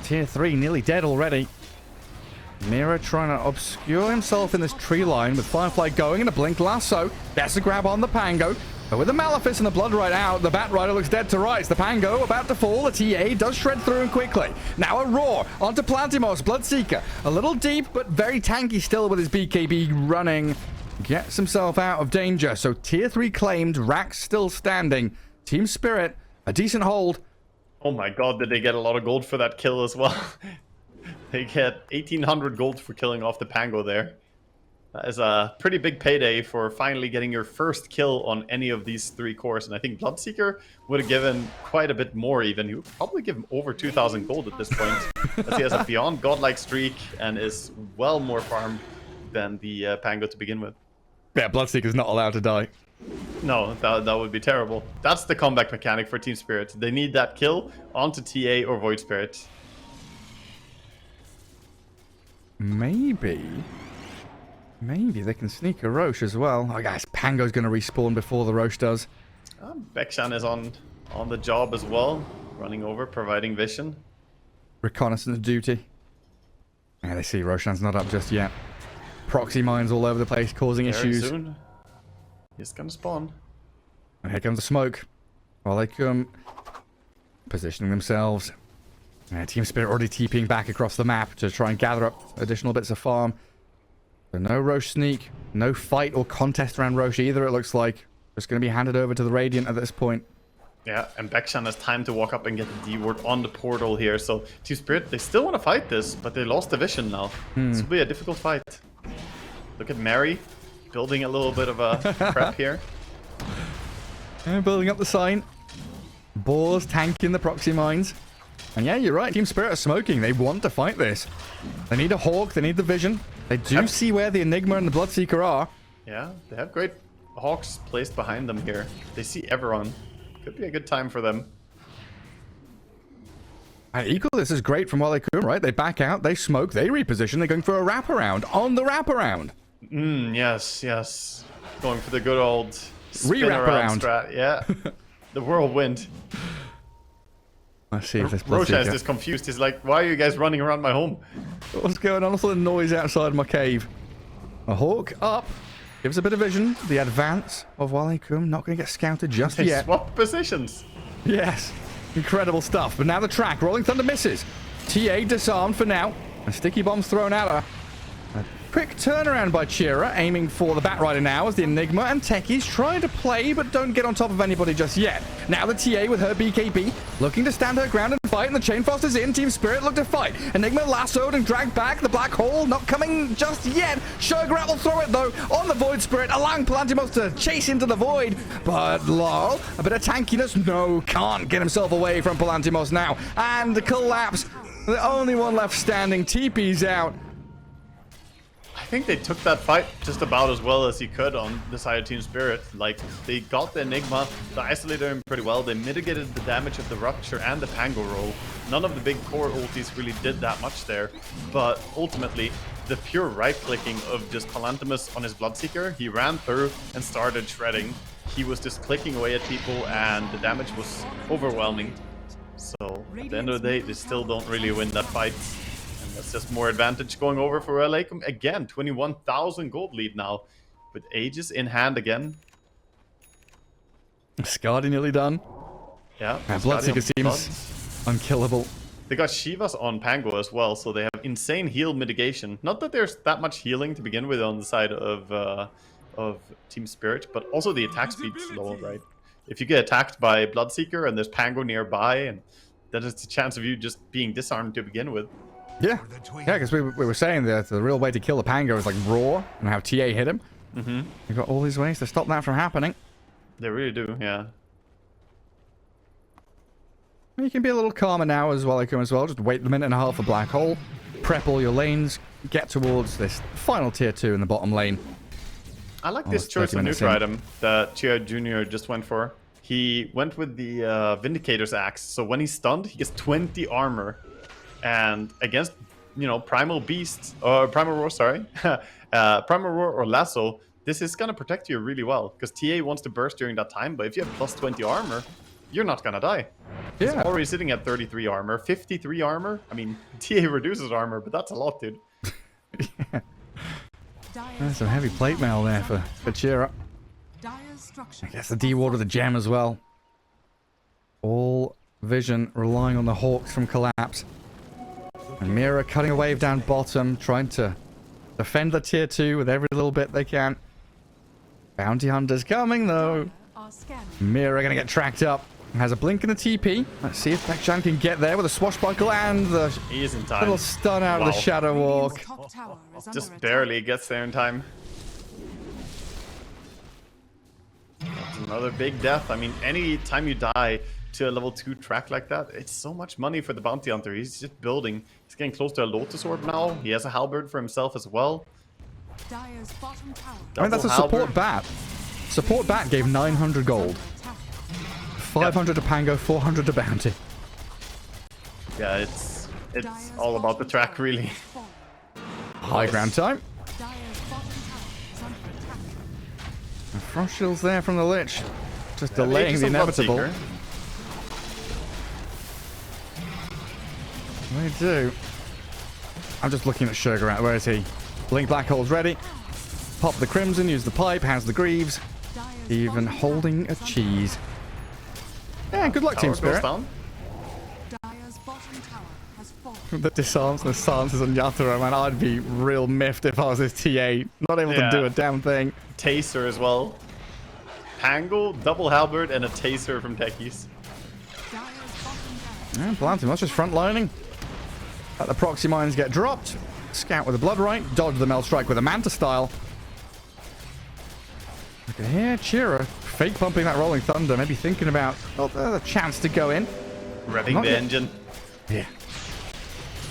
Tier 3 nearly dead already. Mira trying to obscure himself in this tree line with Firefly going and a Blink Lasso. Gets a grab on the Pango. But with the Malefice and the Blood Ride out, the Bat Rider looks dead to rights. The Pango about to fall. The TA does shred through and quickly. Now a Roar onto Plantimos. Bloodseeker. A little deep, but very tanky still with his BKB running. Gets himself out of danger. So tier 3 claimed. Rax still standing. Team Spirit, a decent hold. Oh my god, did they get a lot of gold for that kill as well? They get 1800 gold for killing off the Pango there. That is a pretty big payday for finally getting your first kill on any of these 3 cores. And I think Bloodseeker would have given quite a bit more even. He would probably give him over 2000 gold at this point. As he has a beyond godlike streak and is well more farmed than the Pango to begin with. Yeah, Bloodseeker's not allowed to die. No, that would be terrible. That's the comeback mechanic for Team Spirit. They need that kill onto TA or Void Spirit. Maybe they can sneak a Roche as well. Oh, guys, Pango's going to respawn before the Roche does. Bekshan is on the job as well. Running over, providing vision. Reconnaissance duty. Yeah, they see Roshan's not up just yet. proxy mines all over the place, causing Very issues. soon. He's gonna spawn. And here comes the smoke. While they come positioning themselves. Team Spirit already TPing back across the map to try and gather up additional bits of farm. So no Roche sneak, no fight or contest around Roche either, it looks like. Just going to be handed over to the Radiant at this point. Yeah, and Bakshan has time to walk up and get the D-ward on the portal here. So Team Spirit, they still want to fight this, but they lost the vision now. This will be a difficult fight. Look at Mary building a little bit of a prep here. And building up the sign. Boars tanking the proxy mines. And yeah, you're right. Team Spirit are smoking. They want to fight this. They need a Hawk. They need the vision. They do see where the Enigma and the Bloodseeker are. Yeah, they have great Hawks placed behind them here. They see everyone. Could be a good time for them. And equally, this is great from WALEIKUM, right? They back out, they smoke, they reposition. They're going for a wraparound on the wraparound. Yes, yes. Going for the good old Re-wraparound strat. Yeah. The whirlwind. Let's see if this Roshan is Bloodseeker... just confused. He's like, why are you guys running around my home? What's going on? What's all the noise outside my cave? A Hawk up. Gives a bit of vision. The advance of WALEIKUM not going to get scouted just They yet. swap positions. Yes. Incredible stuff. But now the track. Rolling Thunder misses. TA disarmed for now. And sticky bombs thrown at her. A quick turnaround by Chira, aiming for the Batrider now as the Enigma and Techies trying to play but don't get on top of anybody just yet. Now the TA with her BKB looking to stand her ground and fight, and the Chain Foster's in. Team Spirit look to fight. Enigma lassoed and dragged back. The Black Hole not coming just yet. Sugarrat will throw it though on the Void Spirit, allowing Palantimos to chase into the Void. But lol, a bit of tankiness. No, can't get himself away from Palantimos now. And the collapse. The only one left standing. TP's out. I think they took that fight just about as well as he could on the side of Team Spirit. Like, they got the Enigma, they isolated him pretty well, they mitigated the damage of the Rupture and the Pango roll. None of the big core ultis really did that much there, but ultimately, the pure right-clicking of just Palantimus on his Bloodseeker, he ran through and started shredding. He was just clicking away at people and the damage was overwhelming. So, at the end of the day, they still don't really win that fight. That's just more advantage going over for EEU. Again, 21,000 gold lead now. With Aegis in hand again. Skadi nearly done. Yeah. And Bloodseeker seems unkillable. They got Shivas on Pango as well, so they have insane heal mitigation. Not that there's that much healing to begin with on the side of Team Spirit, but also the attack speed's low, right? If you get attacked by Bloodseeker and there's Pango nearby, and that is the chance of you just being disarmed to begin with. Yeah, because we were saying that the real way to kill the Pango is like raw and how TA hit him. You've got all these ways to stop that from happening. They really do, yeah. You can be a little calmer now as well, as well. Just wait the minute and a half for Black Hole. Prep all your lanes. Get towards this final tier 2 in the bottom lane. I like this choice of neutral item that Chia Jr. just went for. He went with the Vindicator's Axe, so when he's stunned, he gets 20 armor. And against, you know, Primal Beast, or Primal Roar, sorry, Primal Roar or Lasso, this is going to protect you really well. Because TA wants to burst during that time, but if you have plus 20 armor, you're not going to die. Yeah. He's already sitting at 33 armor, 53 armor. I mean, TA reduces armor, but that's a lot, dude. Yeah. There's some heavy plate mail there for Chira. I guess the D-Ward with the gem as well. All vision relying on the Hawks from Collapse. And Mira cutting a wave down bottom, trying to defend the tier 2 with every little bit they can. Bounty Hunter's coming though. Mira gonna get tracked up. Has a blink in the TP. Let's see if Bakshan can get there with a swashbuckle and the He is in time. little stun out of the Shadow Walk. Just barely gets there in time. That's another big death. I mean, any time you die to a level 2 track like that, it's so much money for the Bounty Hunter. He's just building. He's getting close to a Lotus Orb now. He has a Halberd for himself as well. I mean, that's a support bat. Support bat gave 900 gold. 500 to Pango, 400 to Bounty. Yeah, it's all about the track, really. High ground time. And Frost Shield's there from the Lich. Just delaying the inevitable. They do. I'm just looking at Sugarrat. Where is he? Blink Black Hole's ready. Pop the Crimson, use the pipe, has the Greaves. Dire's Even bottom holding a cheese. Yeah, good luck, Team Tower goes Spirit. down. Dire's bottom tower has fallen. The disarms and the silences on Yatoro, man. I'd be real miffed if I was his TA. Not able to do a damn thing. Taser as well. Pangle, double halberd, and a taser from Techies. Dire's bottom tower. Yeah, Palantimos just front lining. Let the proxy mines get dropped. Scout with a Blood Right. Dodge the Mel Strike with a Manta style. Look at here. Chira fake pumping that Rolling Thunder. Maybe thinking about the chance to go in. Revving Not the yet. engine. Yeah.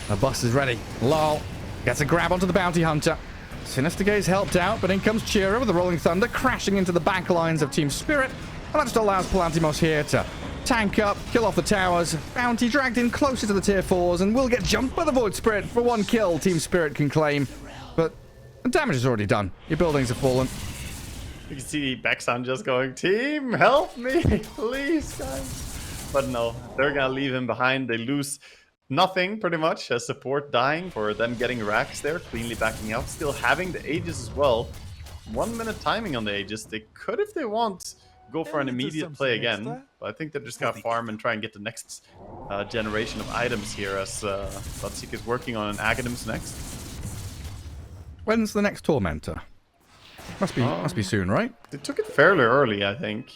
The bus is ready. Lol. Gets a grab onto the Bounty Hunter. Sinister Gaze helped out, but in comes Chira with the Rolling Thunder, crashing into the back lines of Team Spirit. And that just allows Palantimos here to tank up, kill off the towers. Bounty dragged in closer to the tier 4s and will get jumped by the Void Spirit for 1 kill. Team Spirit can claim, but the damage is already done. Your buildings have fallen. You can see Backsound just going, team, help me, please, guys. But no, they're gonna leave him behind. They lose nothing, pretty much. As support dying for them getting racks there, cleanly backing out. Still having the Aegis as well. 1 minute timing on the Aegis. They could, if they want, go for an immediate play again. But I think they're just gonna farm and try and get the next generation of items here, as Bloodseek is working on an Aghanims next. When's the next Tormentor? Must be soon, right? They took it fairly early, I think.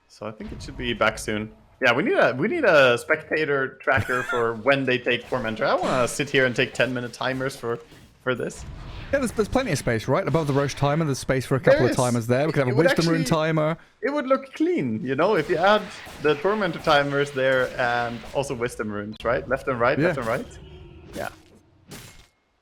So I think it should be back soon. Yeah, we need a spectator tracker for when they take Tormentor. I want to sit here and take 10-minute timers for this. Yeah, there's plenty of space, right? Above the Roche timer, there's space for a couple There of is. timers there. We could have a It would Wisdom Rune actually- timer. It would look clean, you know, if you add the Tormentor timers there and also Wisdom Runes, right? Left and right, left Yeah. and right. Yeah.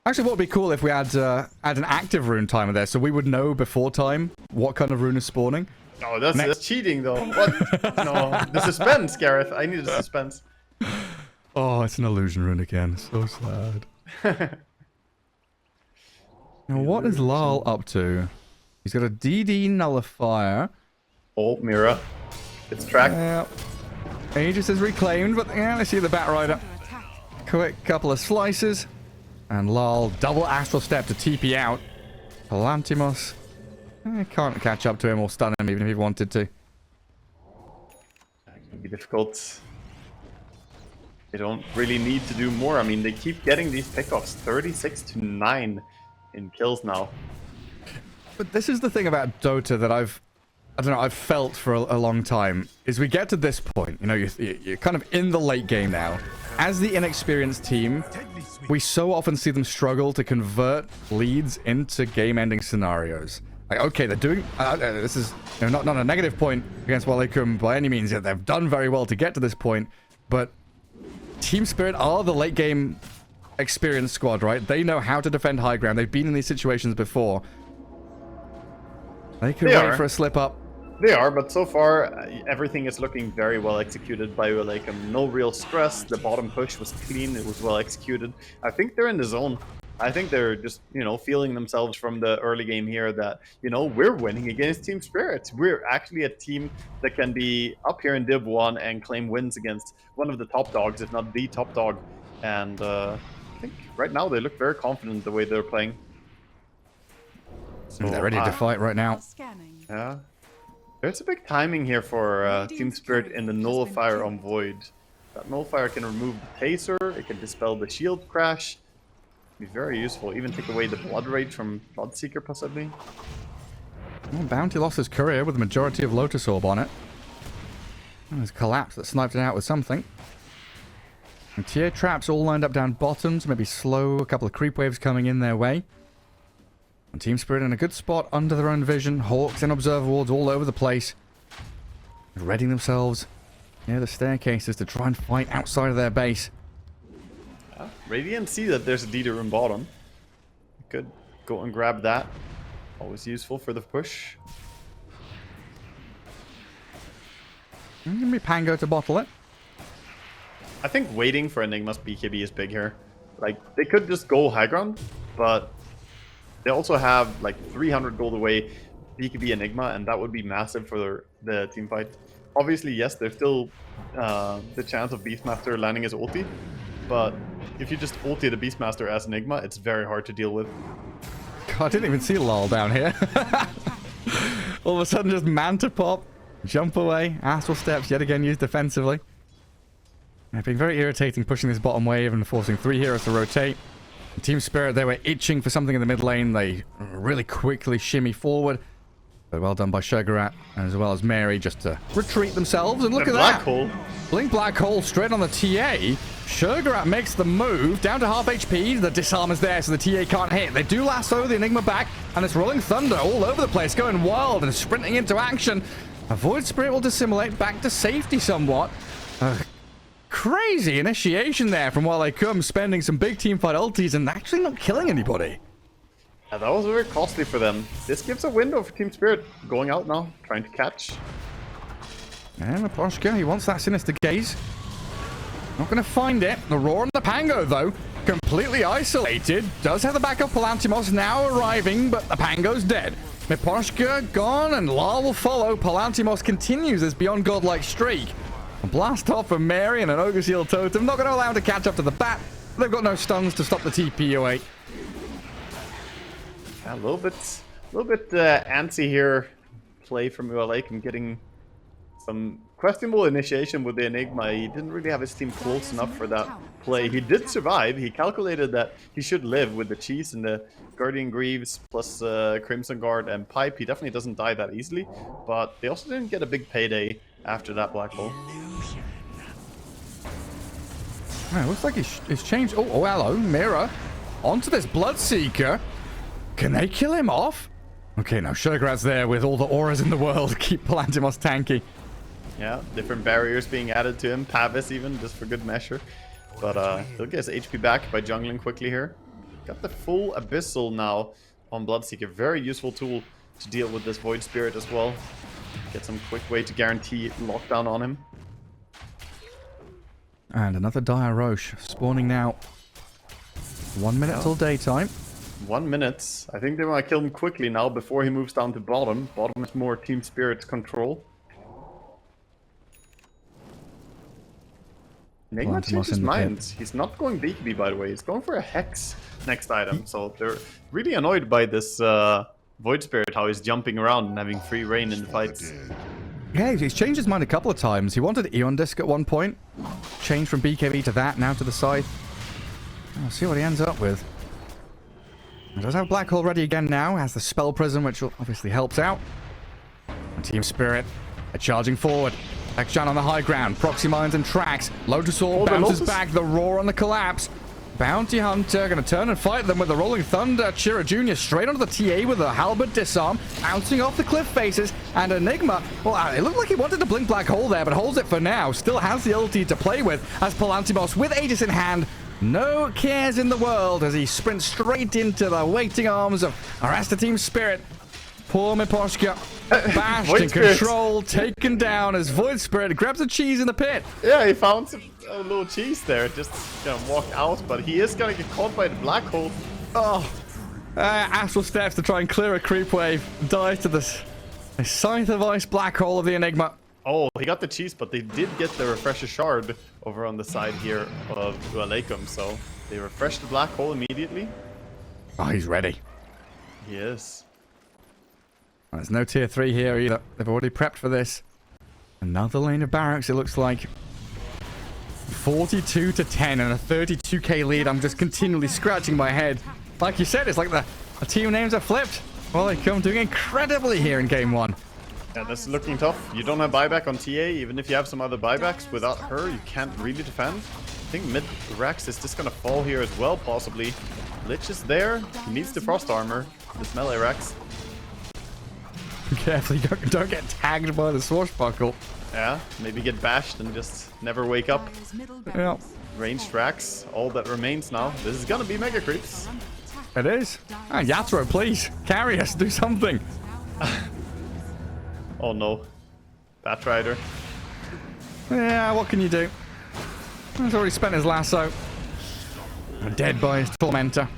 Actually, what would be cool if we add an active rune timer there, so we would know before time what kind of rune is spawning. Oh, that's cheating, though. What? No, the suspense, Gareth. I need the suspense. Oh, it's an illusion rune again. So sad. Now, what is Lal up to? He's got a DD nullifier. Oh, Mira. It's tracked. Yeah. Aegis is reclaimed, but yeah, I see the Bat Rider. Under attack. Quick couple of slices. And Lal double Astral Step to TP out. Palantimos can't catch up to him or stun him even if he wanted to. That can be difficult. They don't really need to do more. I mean, they keep getting these pickoffs. 36-9 in kills now. But this is the thing about Dota that I've felt for a long time, is we get to this point, you know, you're kind of in the late game now. As the inexperienced team, we so often see them struggle to convert leads into game-ending scenarios. Like, okay, they're doing... this is not a negative point against UALEIKUM by any means. They've done very well to get to this point, but Team Spirit are the late-game experienced squad, right? They know how to defend high ground. They've been in these situations before. They could wait for a slip-up. They are, but so far, everything is looking very well executed by UALEIKUM. No real stress. The bottom push was clean. It was well executed. I think they're in the zone. I think they're just, feeling themselves from the early game here that, we're winning against Team Spirit. We're actually a team that can be up here in Div 1 and claim wins against one of the top dogs, if not the top dog. And I think right now they look very confident the way they're playing. So, They're ready to fight right now. Scanning. yeah. There's a big timing here for Team Spirit in the Nullifier on Void. That Nullifier can remove the Taser, it can dispel the shield crash. Be very useful, even take away the Blood Rage from Bloodseeker possibly. Well, Bounty lost his courier with the majority of Lotus Orb on it. And there's Collapse that sniped it out with something. And tier traps all lined up down bottoms, maybe slow, a couple of creep waves coming in their way. And Team Spirit in a good spot under their own vision. Hawks and Observer Wards all over the place. Readying themselves near the staircases to try and fight outside of their base. Radiant see that there's a D room bottom. Could go and grab that. Always useful for the push. Give me Pango to bottle it. I think waiting for Enigma's BKB is big here. Like, they could just go high ground, but they also have like 300 gold away BKB Enigma, and that would be massive for the team fight. Obviously, yes, there's still the chance of Beastmaster landing his ulti, but if you just ulti the Beastmaster as Enigma, it's very hard to deal with. God, I didn't even see Lol down here. All of a sudden, just Manta pop, jump away, Astral Steps yet again used defensively. It's been very irritating pushing this bottom wave and forcing 3 heroes to rotate. Team Spirit, they were itching for something in the mid lane. They really quickly shimmy forward. But well done by Sugarat, as well as Mary, just to retreat themselves. And look at Black that. Hole. Blink Black Hole straight on the TA. Sugarat makes the move down to half HP. The disarm is there, so the TA can't hit. They do lasso the Enigma back, and it's Rolling Thunder all over the place, going wild and sprinting into action. A Void Spirit will dissimulate back to safety somewhat. Crazy initiation there from UALEIKUM, spending some big teamfight ultis and actually not killing anybody. Yeah, that was very costly for them. This gives a window for Team Spirit. Going out now, trying to catch. And Miposhka, he wants that Sinister Gaze. Not going to find it. The Roar and the Pango, though, completely isolated. Does have the backup Palantimos now arriving, but the Pango's dead. Miposhka gone, and La will follow. Palantimos continues his beyond godlike streak. A blast off from Mary and an Ogre Seal Totem. Not going to allow him to catch up to the bat. They've got no stuns to stop the TP away. Yeah, a little bit antsy here. Play from UALEIKUM, getting some questionable initiation with the Enigma. He didn't really have his team close enough for that play. He did survive. He calculated that he should live with the cheese and the Guardian Greaves plus Crimson Guard and Pipe. He definitely doesn't die that easily, but they also didn't get a big payday after that Black Hole. Oh, looks like it's changed. Oh, hello, Mirror. Onto this Bloodseeker. Can they kill him off? Okay, now Sugarat's there with all the auras in the world. Keep Palantimos tanky. Yeah, different barriers being added to him. Pavis even, just for good measure. But he'll get his HP back by jungling quickly here. Got the full Abyssal now on Bloodseeker. Very useful tool to deal with this Void Spirit as well. Get some quick way to guarantee lockdown on him. And another Dire Roche spawning now. 1 minute till daytime. 1 minute. I think they want to kill him quickly now before he moves down to bottom. Bottom is more Team Spirit control. Enigma changed his mind. He's not going BKB, by the way. He's going for a Hex next item. So they're really annoyed by this Void Spirit, how he's jumping around and having free reign in the fights. Yeah, he's changed his mind a couple of times. He wanted Eon Disc at one point. Changed from BKB to that, now to the Scythe. We'll see what he ends up with. He does have Black Hole ready again now. Has the Spell Prism, which obviously helps out. And Team Spirit are charging forward. Ekjan on the high ground. Proxy Mines and tracks. Lotusaur bounces back. The Roar on the collapse. Bounty Hunter going to turn and fight them with the Rolling Thunder. Chira Jr. straight onto the TA with a Halberd disarm. Bouncing off the cliff faces. And Enigma, well, it looked like he wanted to blink Black Hole there, but holds it for now. Still has the ulti to play with as Palantimos with Aegis in hand. No cares in the world as he sprints straight into the waiting arms of Arasta Team Spirit. Poor Miposhka, bashed and controlled, taken down as Void Spirit grabs a cheese in the pit. Yeah, he found a little cheese there, just gonna walk out, but he is gonna get caught by the Black Hole. Oh, Astral Steps to try and clear a creep wave. Dies to this Scythe of Ice Black Hole of the Enigma. Oh, he got the cheese, but they did get the Refresher Shard over on the side here of UALEIKUM, so they refreshed the Black Hole immediately. Oh, he's ready. He is. There's no tier 3 here either. They've already prepped for this. Another lane of barracks, it looks like. 42 to 10 and a 32k lead. I'm just continually scratching my head. Like you said, it's like the team names are flipped. UALEIKUM doing incredibly here in game 1. Yeah, this is looking tough. You don't have buyback on TA. Even if you have some other buybacks, without her, you can't really defend. I think mid Rex is just gonna fall here as well, possibly. Lich is there. He needs the Frost Armor. This melee Rex. Carefully, don't get tagged by the Swashbuckle. Yeah, maybe get bashed and just never wake up. Yeah. Ranged Rex, all that remains now. This is gonna be Mega Creeps. It is. Ah, Yatoro, please. Carry us, do something. Oh no. Batrider. Yeah, what can you do? He's already spent his lasso. Dead by his Tormentor.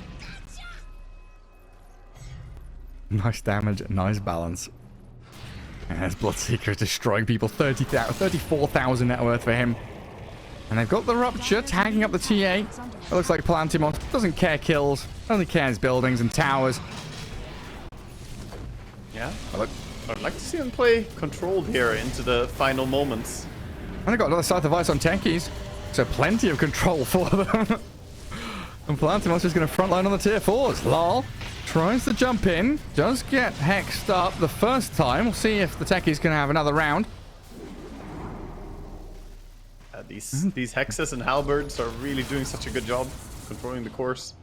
Nice damage, nice balance. And there's Bloodseeker destroying people. 34,000 net worth for him. And they've got the Rupture tagging up the TA. It looks like Palantimos doesn't care kills, only cares buildings and towers. Yeah, I'd like to see them play controlled here into the final moments. And they've got another Scythe of Ice on techies, so plenty of control for them. And Palantimos is going to frontline on the tier 4s. Lol tries to jump in, does get hexed up the first time. We'll see if the techies can have another round. These hexes and halberds are really doing such a good job controlling the course.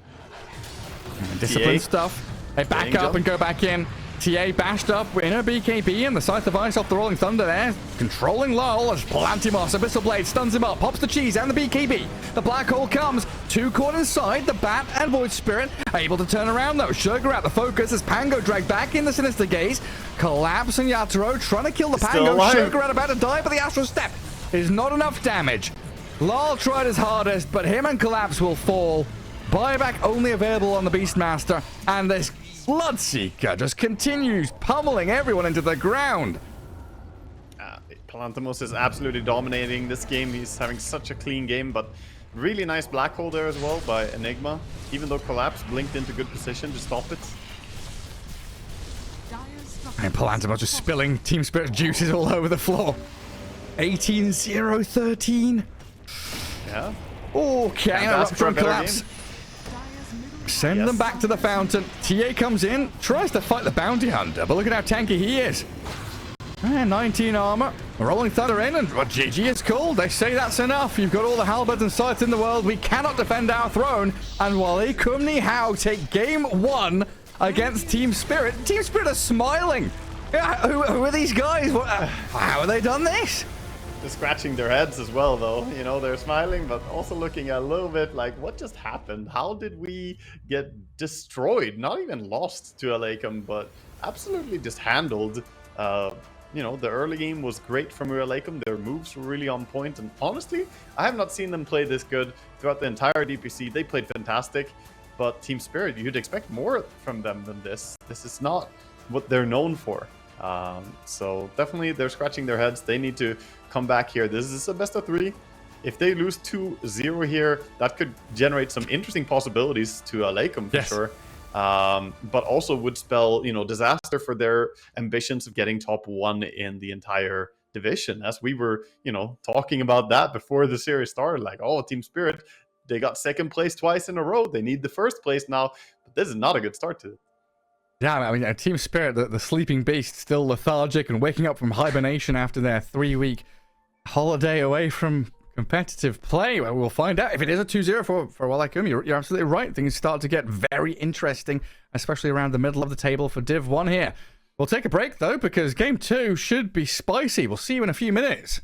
And discipline stuff. They back up and go back in. TA bashed up in a BKB and the Scythe of Ice off the Rolling Thunder there. Controlling Lol as Palantimos, Abyssal Blade stuns him up, pops the cheese and the BKB. The Black Hole comes, 2 caught inside, the Bat and Void Spirit able to turn around though. Sugar out the focus as Pango dragged back in the Sinister Gaze. Collapse and Yatoro trying to kill the Pango. Sugar out about to die, but the Astral Step is not enough damage. Lol tried his hardest, but him and Collapse will fall. Buyback only available on the Beastmaster, and this Bloodseeker just continues pummeling everyone into the ground. Palantimos is absolutely dominating this game. He's having such a clean game, but really nice Black Hole there as well by Enigma. Even though Collapse blinked into good position to stop it. And Palantimos just spilling Team Spirit juices all over the floor. 18-0-13. Yeah. Okay, up from Collapse. Game. Send them back to the fountain. TA comes in, tries to fight the bounty hunter, but look at how tanky he is. And 19 armor. Rolling Thunder in, and well, GG is called. They say that's enough. You've got all the halberds and scythes in the world. We cannot defend our throne. And UALEIKUMNIHAO take game 1 against Team Spirit. Team Spirit are smiling. Yeah, who are these guys? How have they done this? They're scratching their heads as well, though. You know, they're smiling, but also looking a little bit like, what just happened? How did we get destroyed? Not even lost to UALEIKUM, but absolutely just handled. You know, the early game was great from UALEIKUM. Their moves were really on point, and honestly, I have not seen them play this good throughout the entire DPC. They played fantastic, but Team Spirit, you'd expect more from them than this. This is not what they're known for. So definitely they're scratching their heads. They need to come back here. This is a best of 3. If they lose 2-0 here, that could generate some interesting possibilities to UALEIKUM for sure. But also would spell, you know, disaster for their ambitions of getting top 1 in the entire division. As we were, you know, talking about that before the series started, like, oh, Team Spirit, they got 2nd place twice in a row. They need the 1st place now. But this is not a good start to it. Yeah, I mean, Team Spirit, the sleeping beast, still lethargic and waking up from hibernation after their 3-week holiday away from competitive play. Well, we'll find out if it is a 2-0 for UALEIKUM. You're absolutely right. Things start to get very interesting, especially around the middle of the table for Div 1 here. We'll take a break, though, because Game 2 should be spicy. We'll see you in a few minutes.